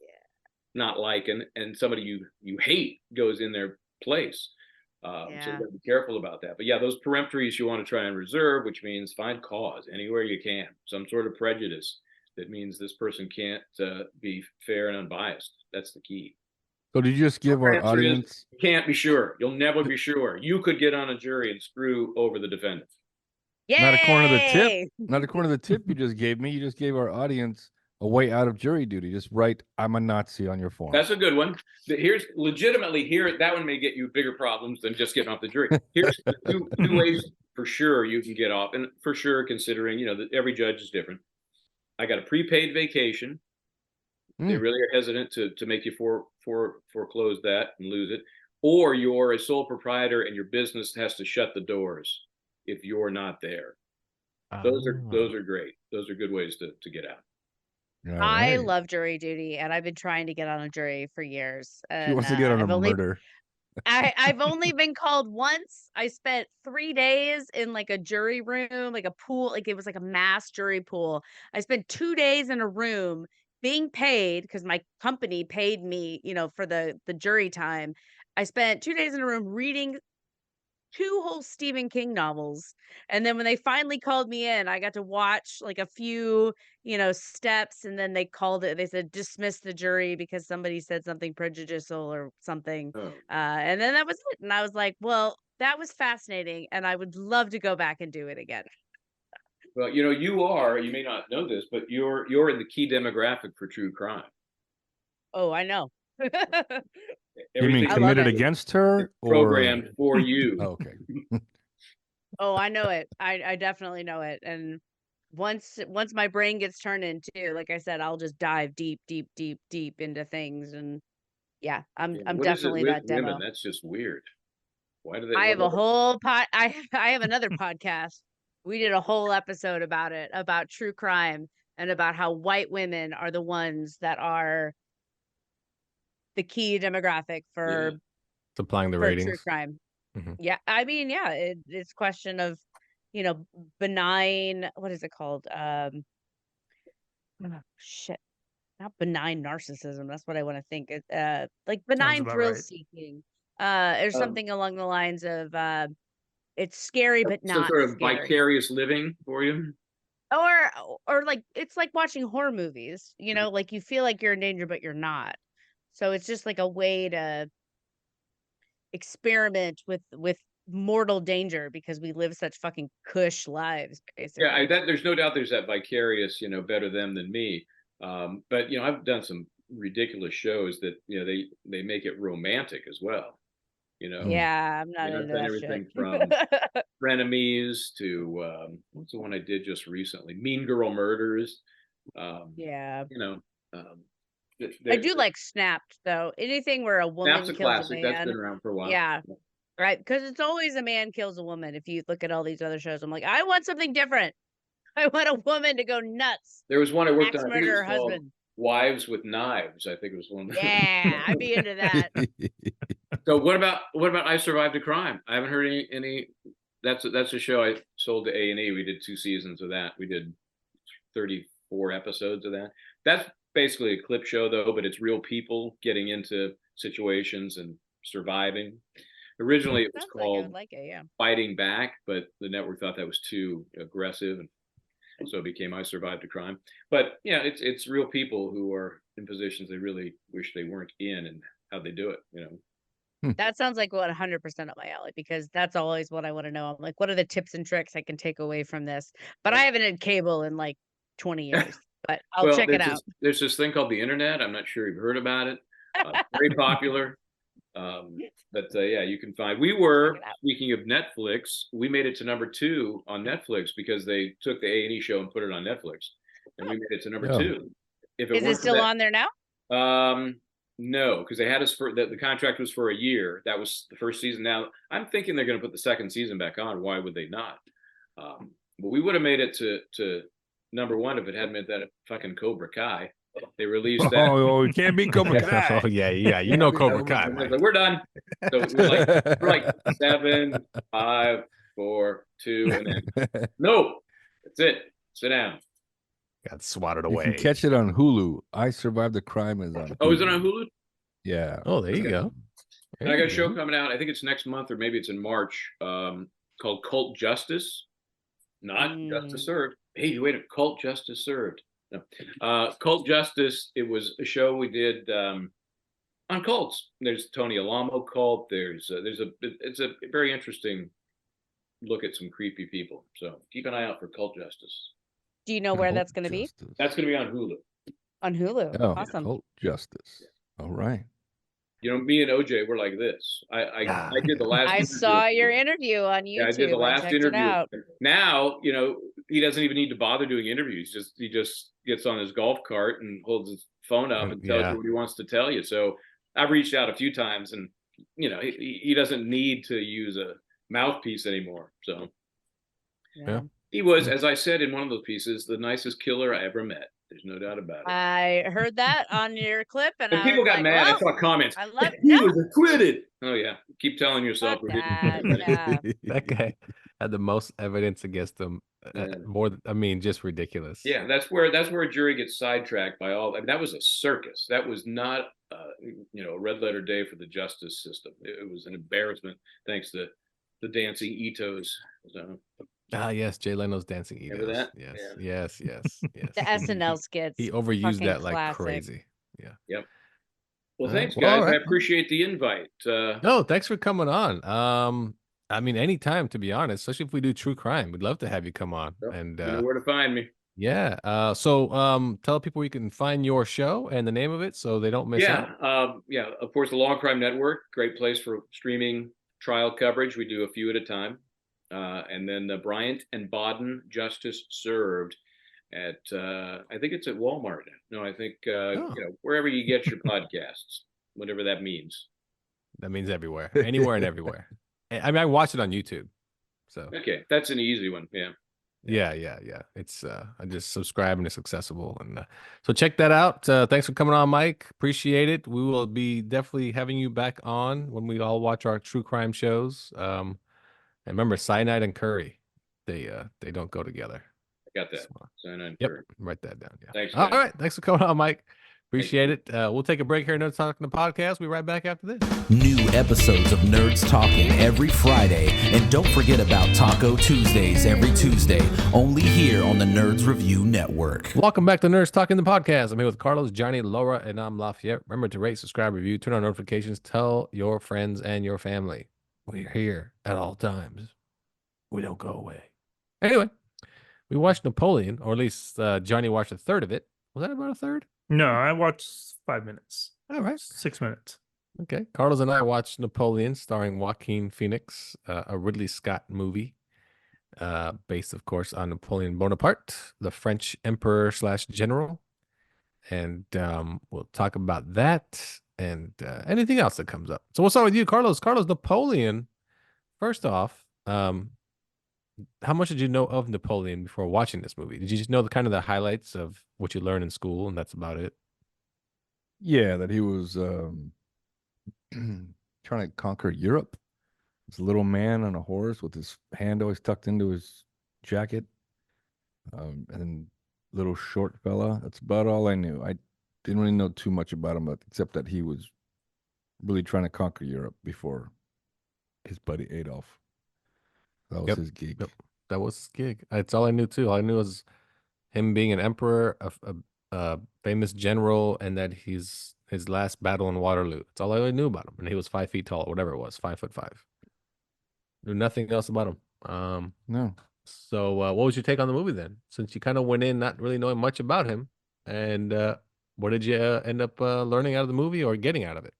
not liking, and somebody you hate goes in their place. So you got to be careful about that. But yeah, those peremptories you want to try and reserve, which means find cause anywhere you can, some sort of prejudice that means this person can't be fair and unbiased. That's the key. So did you just give our Answer is, audience? you can't be sure. You'll never be sure. You could get on a jury and screw over the defendant. Yay! Not according to the tip. Not according to the tip you just gave me. You just gave our audience a way out of jury duty. Just write, "I'm a Nazi" on your form. That's a good one. Here's legitimately here. That one may get you bigger problems than just getting off the jury. Here's the two ways for sure you can get off, and for sure considering that every judge is different. I got a prepaid vacation. They really are hesitant to make you foreclose that and lose it, or you're a sole proprietor and your business has to shut the doors if you're not there. Those are great. Those are good ways to get out. I love jury duty, and I've been trying to get on a jury for years. She wants to get on a murder. I've only been called once. I spent 3 days in like a jury room, like a pool, like it was like a mass jury pool. I spent 2 days in a room being paid because my company paid me, for the jury time. I spent 2 days in a room reading 2 whole Stephen King novels. And then when they finally called me in, I got to watch like a few, steps, and then they called it. They said dismiss the jury because somebody said something prejudicial or something. Oh. And then that was it. And I was like, well, that was fascinating, and I would love to go back and do it again. Well, you may not know this, but you're in the key demographic for true crime. Oh, I know. You mean Everything I love committed it. against her or programmed for you. Oh, okay. Oh, I know it. I definitely know it. And once my brain gets turned into, like I said, I'll just dive deep, deep, deep, deep into things. And yeah, I'm What is it definitely with that women? demo. That's just weird. Why do they? I have a whole I have another podcast. We did a whole episode about it, about true crime, and about how white women are the ones that are the key demographic for Supplying the true ratings. crime. Mhm. Yeah, I mean, yeah, it's question of, benign. What is it called? Oh, shit, not benign narcissism. That's what I want to think. Like Sounds benign about thrill right. seeking, or something along the lines of, it's scary but some not sort of scary. vicarious living for you. Or like it's like watching horror movies, like you feel like you're in danger but you're not. So it's just like a way to experiment with mortal danger because we live such fucking cush lives, Yeah, basically. there's no doubt there's that vicarious, better them than me. But I've done some ridiculous shows that they make it romantic as well. Yeah, I'm not I've into done that shit. everything from frenemies to what's the one I did just recently? Mean Girl Murders. Yeah. You know, um, I do like Snapped, though. Anything where a Snap's woman a kills a classic. That's been man. around for a while. Yeah. Right. Because it's always a man kills a woman. If you look at all these other shows, I'm like, I want something different. I want a woman to go nuts. There was one I worked Axe on. I think it murder was her called husband. Wives with Knives. I think it was one. Yeah, I'd be into that. So what about I Survived a Crime? I haven't heard any. That's a show I sold to A&E. We did 2 seasons of that. We did 34 episodes of that. That's basically a clip show though, but it's real people getting into situations and surviving. Originally it was Sounds like I would called like it, yeah. Fighting Back, but the network thought that was too aggressive, and so it became I Survived a Crime. But yeah, it's real people who are in positions they really wish they weren't in, and how they do it. That sounds like 100% up my alley because that's always what I want to know. I'm like, what are the tips and tricks I can take away from this? But I haven't had cable in like 20 years, but I'll Well, check it out. There's this thing called the internet. I'm not sure you've heard about it. Very popular. But yeah, you can find. We were, speaking of Netflix, we made it to number 2 on Netflix because they took the A&E show and put it on Netflix, and we made it to number 2. If it Is it weren't for still that- on there now? No, because they had us for the contract was for a year. That was the first season. Now I'm thinking they're going to put the second season back on. Why would they not? But we would have made it to number 1 if it hadn't been that fucking Cobra Kai. They released that. Oh, it can't be Cobra Kai. Oh yeah, Cobra Kai. Like, we're done. So we're like 7, 5, 4, 2, and then no, that's it. Sit down. Got swatted You away. can catch it on Hulu. I Survived the Crime is on Hulu. Oh, is it on Hulu? Yeah. Oh, there you go. And I got a show coming out. I think it's next month or maybe it's in March. Called Cult Justice. Not Justice Served. Hey, wait a minute. Cult Justice Served. No. Cult Justice. It was a show we did on cults. There's Tony Alamo cult. It's a very interesting look at some creepy people. So keep an eye out for Cult Justice. Do you know where that's going to be? That's going to be on Hulu. On Hulu. Oh, Awesome. Cult Justice. All right. Me and OJ were like this. I did the last. I saw your interview on YouTube. Yeah, I did the last checked interview. It out. Now, he doesn't even need to bother doing interviews. He just gets on his golf cart and holds his phone up and tells you what he wants to tell you. So I've reached out a few times, and he doesn't need to use a mouthpiece anymore. So Yeah. he was, as I said in one of those pieces, the nicest killer I ever met. There's no doubt about it. I heard that on your clip, and But people got mad. I saw comments. I love he was acquitted. Oh yeah, keep telling yourself. Fuck that. Yeah. That guy had the most evidence against him. Just ridiculous. Yeah, that's where a jury gets sidetracked by all. I mean, that was a circus. That was not, a red letter day for the justice system. It was an embarrassment, thanks to the dancing Itos. So Ah, yes, Jay Leno's dancing remember Edos. that? Yes, Yeah. yes. The SNL skits. He overused fucking that like classic. crazy. Yeah. Yep. Well, All right. thanks, Well, all guys. I right. appreciate the invite. No, thanks for coming on. I mean, anytime, to be honest, especially if we do true crime, we'd love to have you come on. And You know where to find me. yeah. So tell people where you can find your show and the name of it so they don't miss out. Yeah. Of course, the Long Crime Network, great place for streaming trial coverage. We do a few at a time. And then the Bryant and Baden Justice Served at I think it's at Walmart. No, I think wherever you get your podcasts, whatever that means. That means everywhere, anywhere and everywhere. I mean, I watch it on YouTube. So Okay, that's an easy one. Yeah. yeah. It's I just subscribe and it's accessible. And so check that out. Thanks for coming on, Mike. Appreciate it. We will be definitely having you back on when we all watch our true crime shows. And remember, cyanide and curry, they don't go together. I got that. So, Cyanide yep, curry. write that down. Yeah. Thanks, All guys. right. Thanks for coming on, Mike. Appreciate it. We'll take a break here. Nerds Talking the podcast. We'll be right back after this. New episodes of Nerds Talking every Friday. And don't forget about Taco Tuesdays every Tuesday, only here on the Nerds Review Network. Welcome back to Nerds Talking the podcast. I'm here with Carlos, Johnny, Laura, and I'm Lafayette. Remember to rate, subscribe, review, turn on notifications, tell your friends and your family. We're here at all times. We don't go away. Anyway, we watched Napoleon, or at least Johnny watched a third of it. Was that about a third? No, I watched 5 minutes. All right. 6 minutes. Okay. Carlos and I watched Napoleon starring Joaquin Phoenix, a Ridley Scott movie, based, of course, on Napoleon Bonaparte, the French emperor / general. And we'll talk about that and anything else that comes up. So we'll start with you, Carlos. Carlos, Napoleon, first off, how much did you know of Napoleon before watching this movie? Did you just know the kind of the highlights of what you learned in school, and that's about it? Yeah, that he was trying to conquer Europe. This little man on a horse with his hand always tucked into his jacket, and little short fella. That's about all I knew. I didn't really know too much about him, except that he was really trying to conquer Europe before his buddy Adolf. That was his gig. Yep. That was his gig. That's all I knew too. All I knew was him being an emperor, a famous general, and that his last battle in Waterloo. That's all I really knew about him. And he was 5 feet tall, whatever it was, 5'5". Knew nothing else about him. No. So what was your take on the movie then? Since you kind of went in not really knowing much about him, and what did you end up learning out of the movie or getting out of it?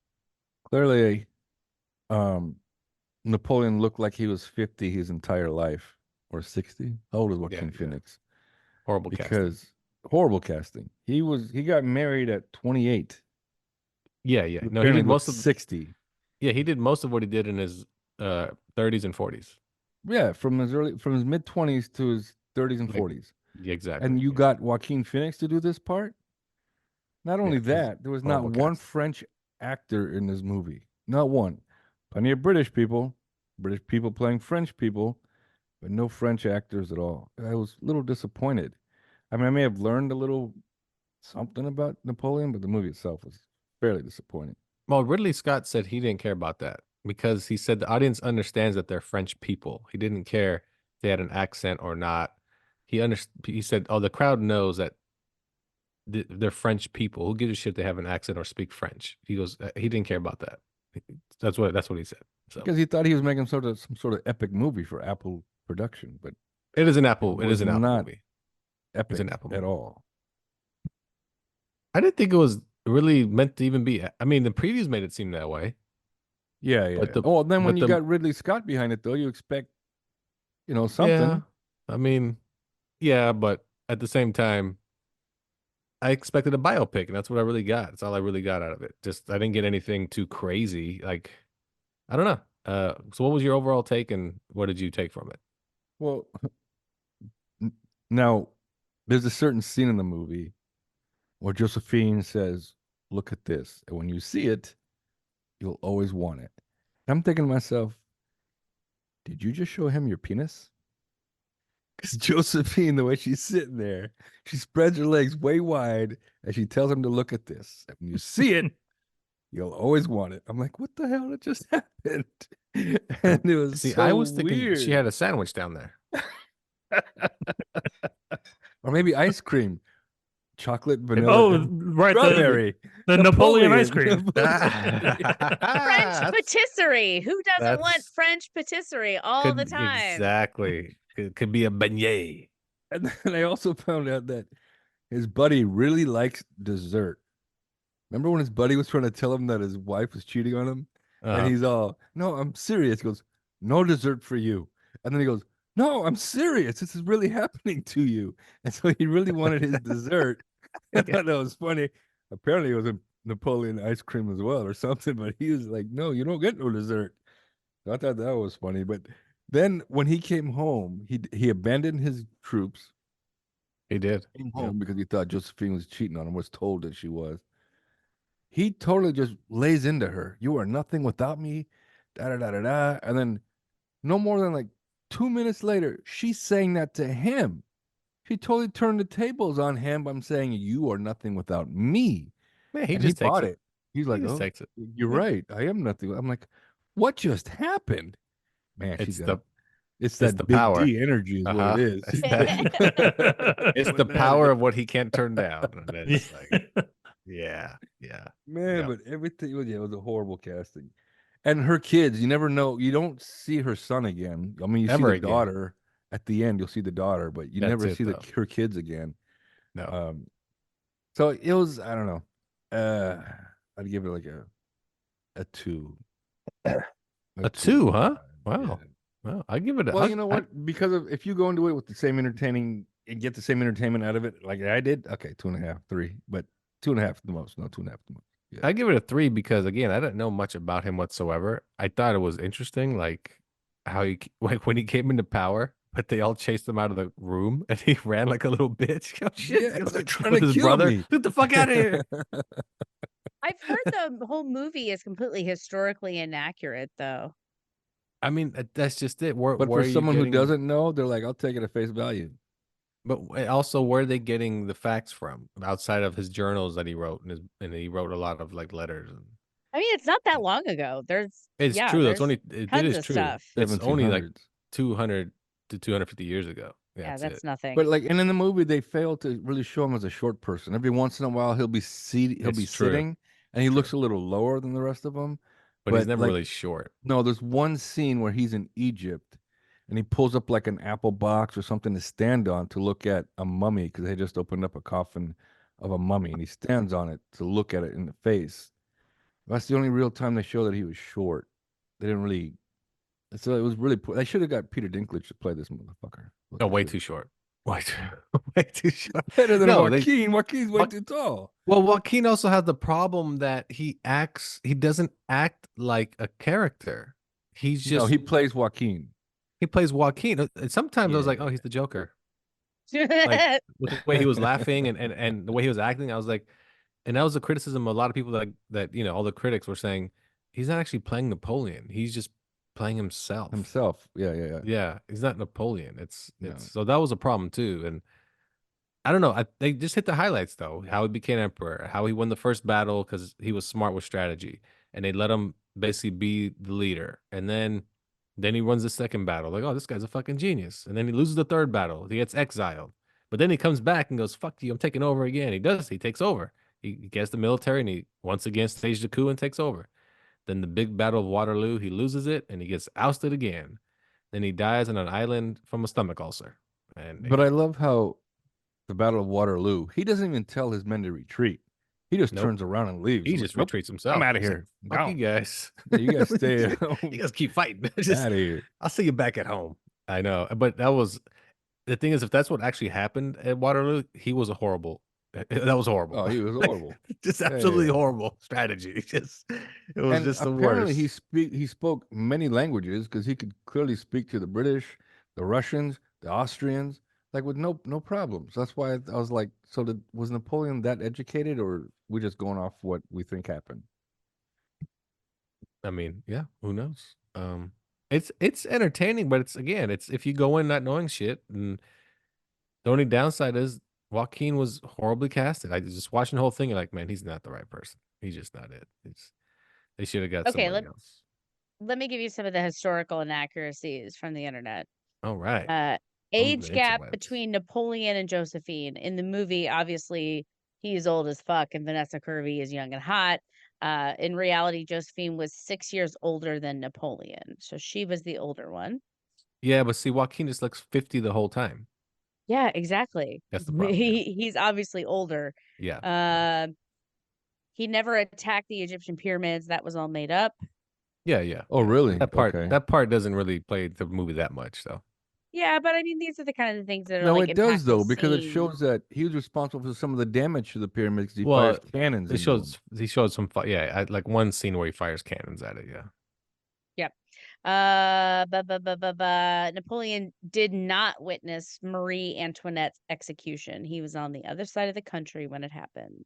Clearly, Napoleon looked like he was 50 his entire life, or 60. How old is Joaquin Phoenix? Horrible casting. Because horrible casting. He got married at 28. Yeah. No, he did most of 60. Yeah, he did most of what he did in his 30s and 40s. Yeah, from his mid 20s to his 30s and 40s. Yeah, exactly. And you got Joaquin Phoenix to do this part? Not only that, there was not one French actor in this movie. Not one. Plenty of British people playing French people, but no French actors at all. I was a little disappointed. I mean, I may have learned a little something about Napoleon, but the movie itself was fairly disappointing. Well, Ridley Scott said he didn't care about that because he said the audience understands that they're French people. He didn't care if they had an accent or not. He said, "Oh, the crowd knows that they're French people. Who gives a shit if they have an accent or speak French?" He goes, he didn't care about that. That's what he said. So because he thought he was making some sort of epic movie for Apple production, but it is an Apple. It is an Apple not movie. Epic It's an Apple at movie. all. I didn't think it was really meant to even be. I mean, the previews made it seem that way. Yeah. But then when you got Ridley Scott behind it, though, you expect, something. Yeah, I mean, yeah, but at the same time, I expected a biopic, and that's what I really got. That's all I really got out of it. Just I didn't get anything too crazy. Like, I don't know. So what was your overall take, and what did you take from it? Well, now there's a certain scene in the movie where Josephine says, "Look at this," and when you see it, you'll always want it. And I'm thinking to myself, did you just show him your penis? Because Josephine, the way she's sitting there, she spreads her legs way wide and she tells him to look at this. And when you see it, You'll always want it. I'm like, what the hell? It just happened. And it was See, so I was thinking weird. she had a sandwich down there. Or maybe ice cream, chocolate, vanilla, Oh, and right. strawberry. The Napoleon ice cream. French patisserie. Who doesn't want that's French patisserie all the time? exactly. Could be a beignet. And then I also found out that his buddy really likes dessert. Remember when his buddy was trying to tell him that his wife was cheating on him? And Uh-huh. he's all, no, I'm serious. He goes, no dessert for you. And then he goes, no, I'm serious. This is really happening to you. And so he really wanted his dessert. I thought that was funny. Apparently it was a Napoleon ice cream as well or something, but he was like, no, you don't get no dessert. So I thought that was funny. But then when he came home, he abandoned his troops, He did. came Yep. home because he thought Josephine was cheating on him, was told that she was. He totally just lays into her. You are nothing without me. Da da da da da. And then no more than like 2 minutes later, she's saying that to him. She totally turned the tables on him by saying, you are nothing without me. Man, he And just he takes bought it. it. He's He like, just oh, takes it. you're Yeah. right. I am nothing. I'm like, what just happened? Man, It's got the it's it's that the big power. D energy is what it is. It's it's the But power man, of what he can't turn down. And it's like, yeah. man, Yep. but everything was, yeah, it was a horrible casting. And her kids, you never know. You don't see her son again. I mean, you see Ever the again. daughter at the end. You'll see the daughter, but you That's never it, see though. her kids again. No. So it was, I don't know. I'd give it like a 2. A 2, huh? Yeah. Wow. Well, I give it a Well, you know what? Because of if you go into it with the same entertaining and get the same entertainment out of it, like I did, okay, 2.5, 3, but 2.5 the most, no 2.5 the most. Yeah. I give it a 3 because again, I didn't know much about him whatsoever. I thought it was interesting, like how he like when he came into power, but they all chased him out of the room and he ran like a little bitch. Oh shit! Yeah, they're trying With to his kill brother. me. Get the fuck out of here! I've heard the whole movie is completely historically inaccurate, though. I mean, that's just it. Where But where for are you someone who getting? doesn't know, they're like, I'll take it at face value. But also, where are they getting the facts from outside of his journals that he wrote and he wrote a lot of like letters and. I mean, it's not that long ago. It's true. That's There's only it tons is of true. stuff. It's only like 1700s. 200 to 250 years ago. Yeah, That's that's it. nothing. But like, and in the movie, they fail to really show him as a short person. Every once in a while, he'll be seated, he'll be It's true. sitting, and he looks a little lower than the rest of them. But he's never like, really short. no, there's one scene where he's in Egypt, and he pulls up like an apple box or something to stand on to look at a mummy because they just opened up a coffin of a mummy, and he stands on it to look at it in the face. That's the only real time they show that he was short. They didn't really. So it was really. They should have got Peter Dinklage to play this motherfucker. Oh, way too short. Way too short. Better than No, Joaquin. Joaquin's way too tall. Well, Joaquin also has the problem that he doesn't act like a character. He's just No, he plays Joaquin. he plays Joaquin. And sometimes I was like, oh, he's the Joker. Like with the way he was laughing and the way he was acting, I was like, and that was a criticism of a lot of people that all the critics were saying he's not actually playing Napoleon. He's just playing himself. Yeah. Yeah, he's not Napoleon. It's No. so that was a problem too. And I don't know. They just hit the highlights though. How he became emperor, how he won the first battle because he was smart with strategy, and they let him basically be the leader. And then he runs the second battle. Like, oh, this guy's a fucking genius. And then he loses the third battle. He gets exiled. But then he comes back and goes, "Fuck you! I'm taking over again." He does. He takes over. He gets the military and he once again staged the coup and takes over. Then the big battle of Waterloo, he loses it and he gets ousted again. Then he dies on an island from a stomach ulcer. But I love how the Battle of Waterloo, he doesn't even tell his men to retreat. He just turns around and leaves. He I'm just like, "Nope, retreats himself. I'm out of He's here. like, fuck you guys. Yeah, you guys stay at home. You guys keep fighting. Out of here. I'll see you back at home. I know. But that was the thing is, if that's what actually happened at Waterloo, he was a horrible. That was horrible. Oh, he was horrible. Just Yeah, absolutely yeah. horrible strategy. It was And just the apparently worst. he spoke many languages because he could clearly speak to the British, the Russians, the Austrians, like with no problems. That's why I was like, so was Napoleon that educated, or we just going off what we think happened? I mean, yeah, who knows? It's entertaining, but it's if you go in not knowing shit, and the only downside is Joaquin was horribly casted. I just watching the whole thing, you're like, man, he's not the right person. He's just not it. They should have got Okay, somebody else. let me give you some of the historical inaccuracies from the internet. All right. Uh, From the age gap interwebs. between Napoleon and Josephine. In the movie, obviously, he's old as fuck, and Vanessa Kirby is young and hot. In reality, Josephine was 6 years older than Napoleon, so she was the older one. Yeah, but see, Joaquin just looks 50 the whole time. Yeah, exactly. That's the problem. He's obviously older. Yeah. He never attacked the Egyptian pyramids. That was all made up. Yeah. Oh, really? That part Okay. that part doesn't really play the movie that much, though. Yeah, but I mean, these are the kind of things that are No, like it does impactful though, because it scenes. shows that he was responsible for some of the damage to the pyramids. 'Cause he Well, fires cannons. He into them. showed some like one scene where he fires cannons at it. Yeah. Yep. Napoleon did not witness Marie Antoinette's execution. He was on the other side of the country when it happened.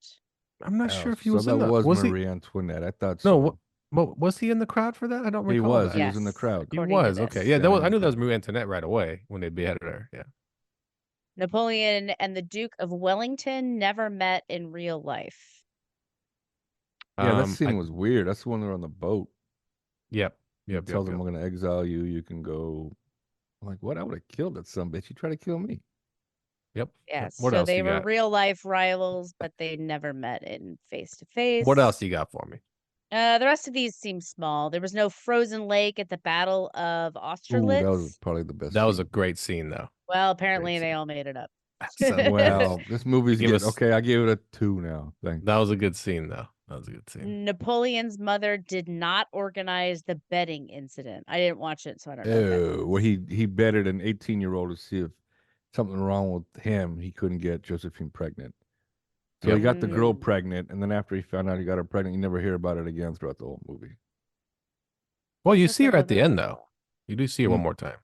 I'm not sure if he so was that in the was he Marie Antoinette. I thought no. so. What was he in the crowd for that? I don't He recall. was. That. He was in the Yes, crowd. He according to was okay. this. Yeah, Yeah, I knew that was okay. Marie Antoinette right away when they beheaded her. Yeah. Napoleon and the Duke of Wellington never met in real life. Yeah, that I- scene was weird. That's the one they're on the boat. Yep. He tells them, "We're gonna exile you. You can go." I'm like, what? I would have killed that son bitch. He tried to kill me. Yep. Yes. What So else they you were got? real life rivals, but they never met in face to face. What else you got for me? The rest of these seem small. There was no frozen lake at the Battle of Ooh, Austerlitz. that was probably the best. That was a scene. great scene, though. Well, apparently Great they scene. all made it up. So, Well, this movie's Give good. us- Okay, I gave it a 2 now. Thanks. that was a good scene, though. That was a good scene. Napoleon's mother did not organize the betting incident. I didn't watch it, so I don't know. What that Oh, means. well, he betted an 18-year-old to see if something wrong with him. He couldn't get Josephine pregnant. So he got the girl Mm. pregnant, and then after he found out he got her pregnant, you never hear about it again throughout the whole movie. Well, you see her at the end, though. You do see her one Mm. more time.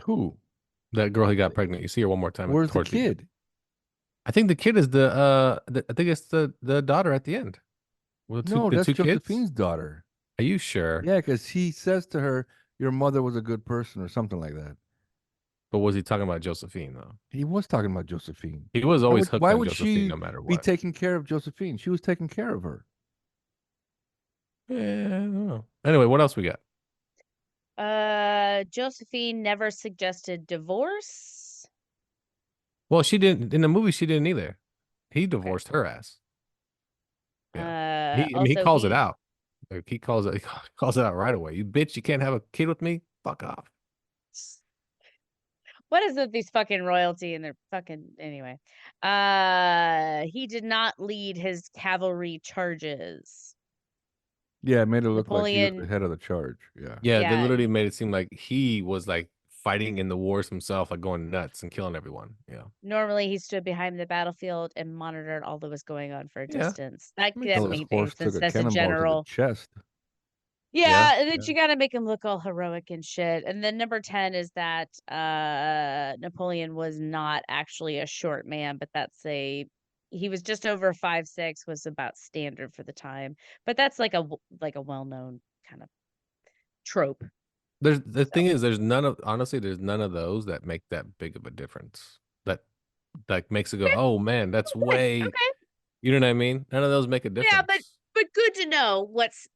Who? That girl who got pregnant. You see her one more time. Where's the towards end. kid? I think the kid is I think it's the daughter at the end. Well, No, the that's two kids. Josephine's daughter. Are you sure? Yeah, because he says to her, "Your mother was a good person," or something like that. But was he talking about Josephine though? He was talking about Josephine. He was always hooked why on would Josephine she no matter be what. taking care of Josephine? She was taking care of her. Yeah, I don't know. Anyway, what else we got? Josephine never suggested divorce. Well, she didn't in the movie. She didn't either. He divorced her ass. Yeah. He calls it out. Like, he calls it out right away. You bitch! You can't have a kid with me. Fuck off. What is with these fucking royalty and their fucking anyway? He did not lead his cavalry charges. Yeah, it made it look like he was the Napoleon- head of the charge. Yeah. Yeah, they Yeah. literally made it seem like he was like fighting in the wars himself, like going nuts and killing everyone. Yeah. Normally, he stood behind the battlefield and monitored all that was going on for a Yeah. distance. That Makes that sense. made horse sense. took a That's a cannonball to the general. chest. Yeah, and then yeah. you got to make him look all heroic and shit. And then number 10 is that Napoleon was not actually a short man, but he was just over 5'6", was about standard for the time. But that's like a well-known kind of trope. The thing is, there's none of those that make that big of a difference. That makes it go, oh man, that's way. Okay. You know what I mean? None of those make a difference. Yeah, but good to know what's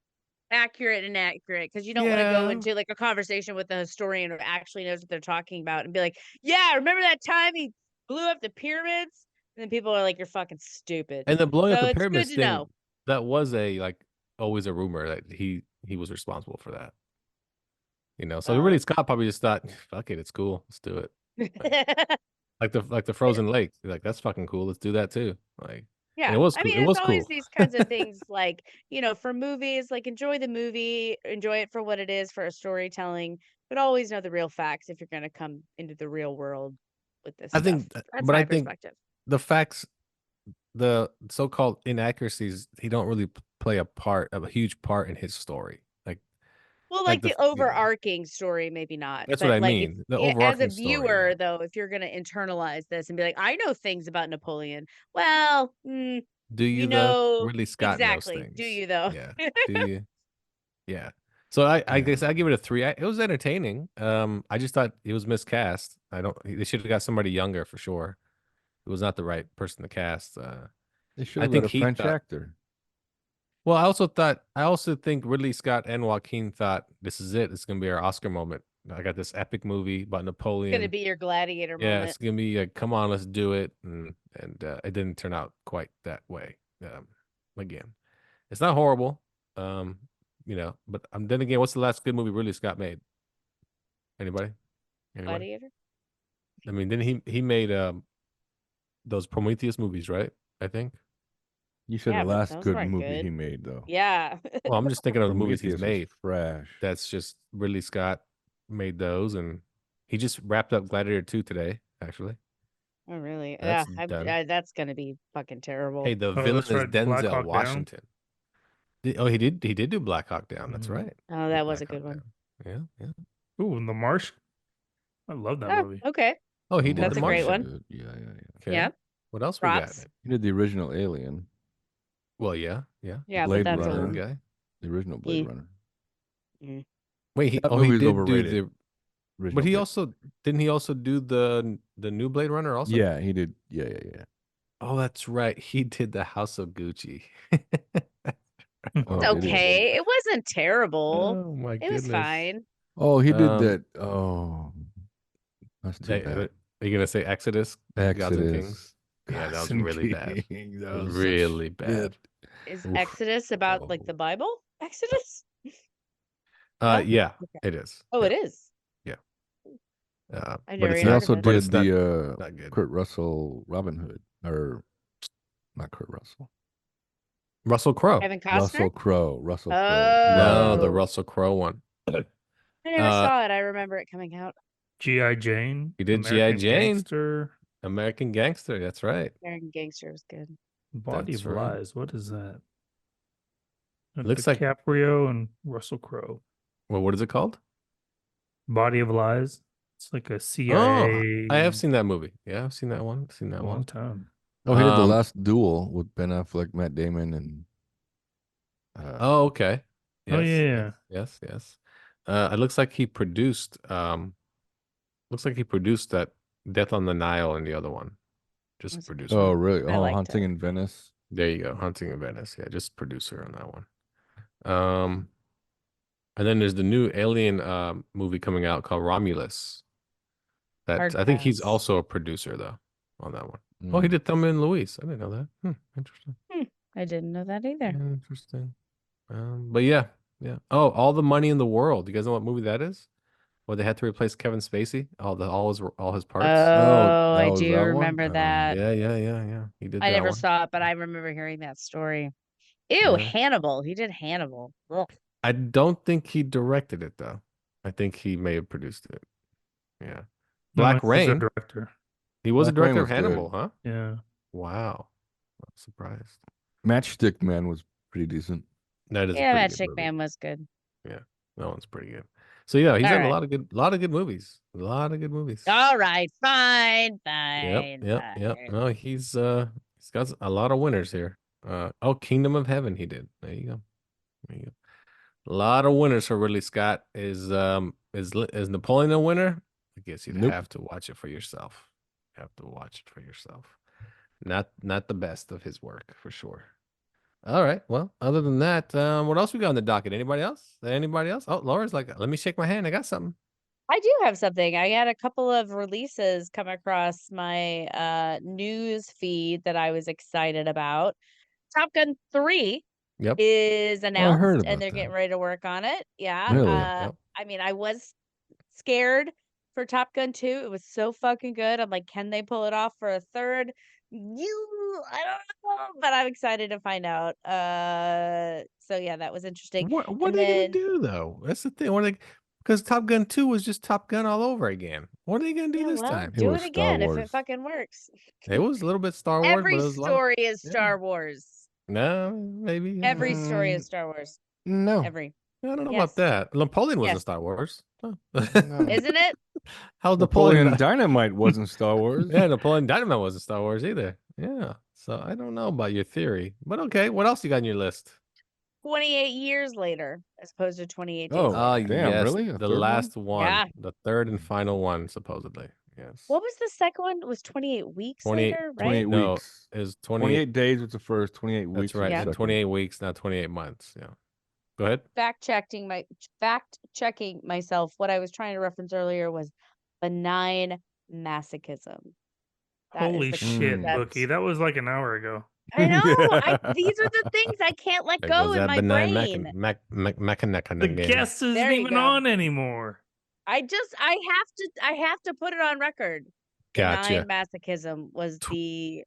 accurate and inaccurate, because you don't want to go Yeah. into like a conversation with a historian who actually knows what they're talking about and be like, yeah, remember that time he blew up the pyramids? And then people are like, you're fucking stupid. And the blowing up So the it's good pyramids to thing, know. that was always a rumor that he was responsible for that. You know, so really Scott probably just thought, fuck it, it's cool, let's do it. Like the frozen lake, like that's fucking cool, let's do that too. Like, Yeah, it was I cool. mean, It was it's always cool. these kinds of things, like, for movies, like enjoy the movie, enjoy it for what it is for a storytelling, but always know the real facts if you're going to come into the real world with this I stuff. think, That's but my I think perspective. the facts, the so-called inaccuracies, he don't really play a huge part in his story. Well, like like the- the overarching story, maybe not. That's but what I like mean. The as a overarching story, viewer, yeah. though, if you're going to internalize this and be like, I know things about Napoleon. Well, Do you you though? know Ridley Scott knows exactly. things. Do you though? Yeah. Do you? Yeah. So I guess I give it a 3. It was entertaining. I just thought it was miscast. They should have got somebody younger for sure. It was not the right person to cast. They should I have think got a he French thought- actor. Well, I also think Ridley Scott and Joaquin thought this is it. It's gonna be our Oscar moment. I got this epic movie about It's Napoleon. gonna be your gladiator Yeah, moment. it's gonna be like, come on, let's do it, and it didn't turn out quite that way. Again, it's not horrible, but then again, what's the last good movie Ridley Scott made? Anybody? Gladiator. I mean, then he made those Prometheus movies, right? I think. You said Yeah, the but last those good weren't movie good. he made, though. Yeah. Well, I'm just thinking of the movies he's Prometheus was made. trash. That's just Ridley Scott made those, and he just wrapped up Gladiator 2 today, actually. Oh, really? That's Yeah. done. That's gonna be fucking terrible. Hey, the Oh, villain that's is right, Black Denzel Hawk Down. Washington. He did do Black Hawk Down. That's Mhm. right. Oh, Did that was a Black good Hawk one. Down. Yeah. Ooh, and The Martian. I love that Oh, movie. okay. Oh, he did That's The a great Martian. one. Good. Yeah. Okay. Yeah. What else we got? Props. He did the original Alien, Well, yeah. Yeah, Blade but that's Runner. old. Guy. the original Blade He- Runner. Wait, That he movie's did overrated. do the. Original But he Blade. also didn't he also do the new Blade Runner also? Yeah, he did. Yeah. Oh, that's right. He did the House of Gucci. Oh, It's did he? okay. It wasn't terrible. Oh my It was goodness. fine. Oh, he did Um, that. Oh, that's too bad. Are you gonna say Exodus? Gods and Kings? Exodus. Yeah, that was Gods and really bad. Kings. It That was was such really shit. bad. Is Oof. Exodus about like Oh. the Bible? Exodus? No? Yeah, Okay. it is. Oh, Yeah. it is. But never it's He heard not. of also it. But did it's not, the not good. Kurt Russell Robin Hood, or not Kurt Russell. Russell Crowe. Kevin Costner? Russell Crowe. Russell Crowe. No, the Oh. Russell Crowe one. I never Uh, saw it. I remember it coming out. G.I. Jane. He did G.I. American Jane. Gangster. American Gangster. That's right. American Gangster was good. Body That's of right. Lies. What is that? Looks like- DiCaprio and Russell Crowe. Well, what is it called? Body of Lies. It's like a CIA. I have seen that movie. Yeah, I've seen that one. Seen that a long one. time. Oh, he did The Um, Last Duel with Ben Affleck, Matt Damon, and Oh, okay. Oh, yeah. Yes. It looks like he produced that Death on the Nile and the other one. Just That's a good producer. oh, really? I Oh, liked Hunting it. in Venice. There you go. Hunting in Venice. Yeah, just producer on that one. And then there's the new Alien movie coming out called Romulus. Hard I think he's pass. also a producer though on that one. Oh, he Mm. did Thelma and Louise. I didn't know that. Interesting. I didn't know that either. Interesting. But yeah. Oh, All the Money in the World. You guys know what movie that is? Where they had to replace Kevin Spacey, all his parts. Oh, that I was do that one? remember that. Yeah. He did I that never one. saw it, but I remember hearing that story. Ew, Yeah. Hannibal. He did Hannibal. Ugh. I don't think he directed it though. I think he may have produced it. Yeah. Black No, he's a Rain. director. He was a Black Rain director of was good. Hannibal, huh? Yeah. Wow. I'm surprised. Matchstick Man was pretty decent. That is Yeah, a pretty Matchstick good movie. Man was good. That one's pretty good. So yeah, he's All done right. a lot of good movies. A lot of good movies. All right, fine. Yep. No, he's got a lot of winners here. Kingdom of Heaven he did. There you go. A lot of winners for Ridley Scott. Is Napoleon a winner? I guess you'd Nope. have to watch it for yourself. Not the best of his work for sure. All right. Well, other than that, what else we got on the docket? Anybody else? Oh, Laura's like, let me shake my hand. I got something. I do have something. I had a couple of releases come across my news feed that I was excited about. Top Gun 3 Yep. is announced heard about and they're getting that. ready to work on it. Yeah. Really? Yep. I mean, I was scared for Top Gun 2. It was so fucking good. I'm like, can they pull it off for a third? I don't know, but I'm excited to find out. So yeah, that was interesting. What And are they gonna then- do though? That's the thing. Because Top Gun 2 was just Top Gun all over again. What are they gonna do Yeah, this well, time? It do was it Star again if it Wars. fucking works. It was a little bit Star Wars, Every but it was a lot. story is yeah. Star Wars. No, maybe. Every story is Star Wars. No. Every. I don't know Yes. about that. Napoleon wasn't Yes. Star Wars. Huh. Isn't it? How's Napoleon Dynamite wasn't Star Wars. Yeah, Napoleon Dynamite wasn't Star Wars either. Yeah. So I don't know about your theory, but okay. What else you got on your list? 28 years later, as opposed to 28 days Oh, later. damn, yes, really? A the third one? last one, Yeah. the third and final one, supposedly. Yes. What was the second one? It was 28 weeks 28 later, right? 28 No. weeks. is 28 days was the first, 28 That's weeks. was right. the Yeah. And second. 28 weeks, not 28 months. Yeah. Go ahead. Fact checking myself. What I was trying to reference earlier was benign masochism. That is Holy the shit, concept. Bookie. That was like an hour ago. I know. These are the things I can't let There go goes in that my benign brain. The guest isn't There you even go. on anymore. I have to put it on record. Gotcha. Benign masochism was the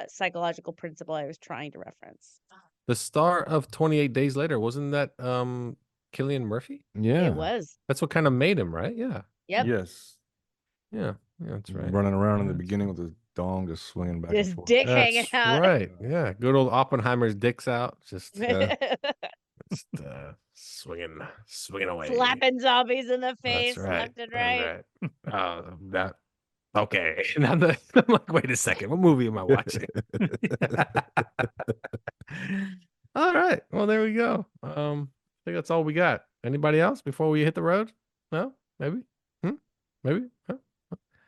psychological principle I was trying to reference. The star of 28 Days Later, wasn't that Cillian Murphy? Yeah. It was. That's what kind of made him, right? Yeah. Yep. Yes. Yeah. That's right. Running around in the That's beginning with his dong just swinging back This and forth. dick hanging That's out. right. Yeah. Good old Oppenheimer's dick's out. Just swinging away. Slapping zombies in the That's face right. left and That's right. that. Okay. Now I'm like, wait a second. What movie am I watching? All right. Well, there we go. I think that's all we got. Anybody else before we hit the road? No? Maybe? Maybe? Huh?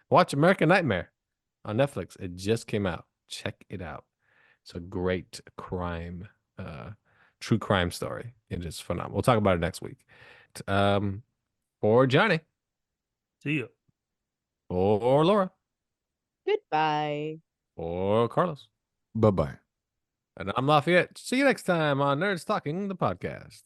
Watch American Nightmare on Netflix. It just came out. Check it out. It's a great crime, true crime story. It is phenomenal. We'll talk about it next week. For Johnny, See you. or Laura, Goodbye. or Carlos, Bye-bye. and I'm Lafayette. See you next time on Nerds Talking, the podcast.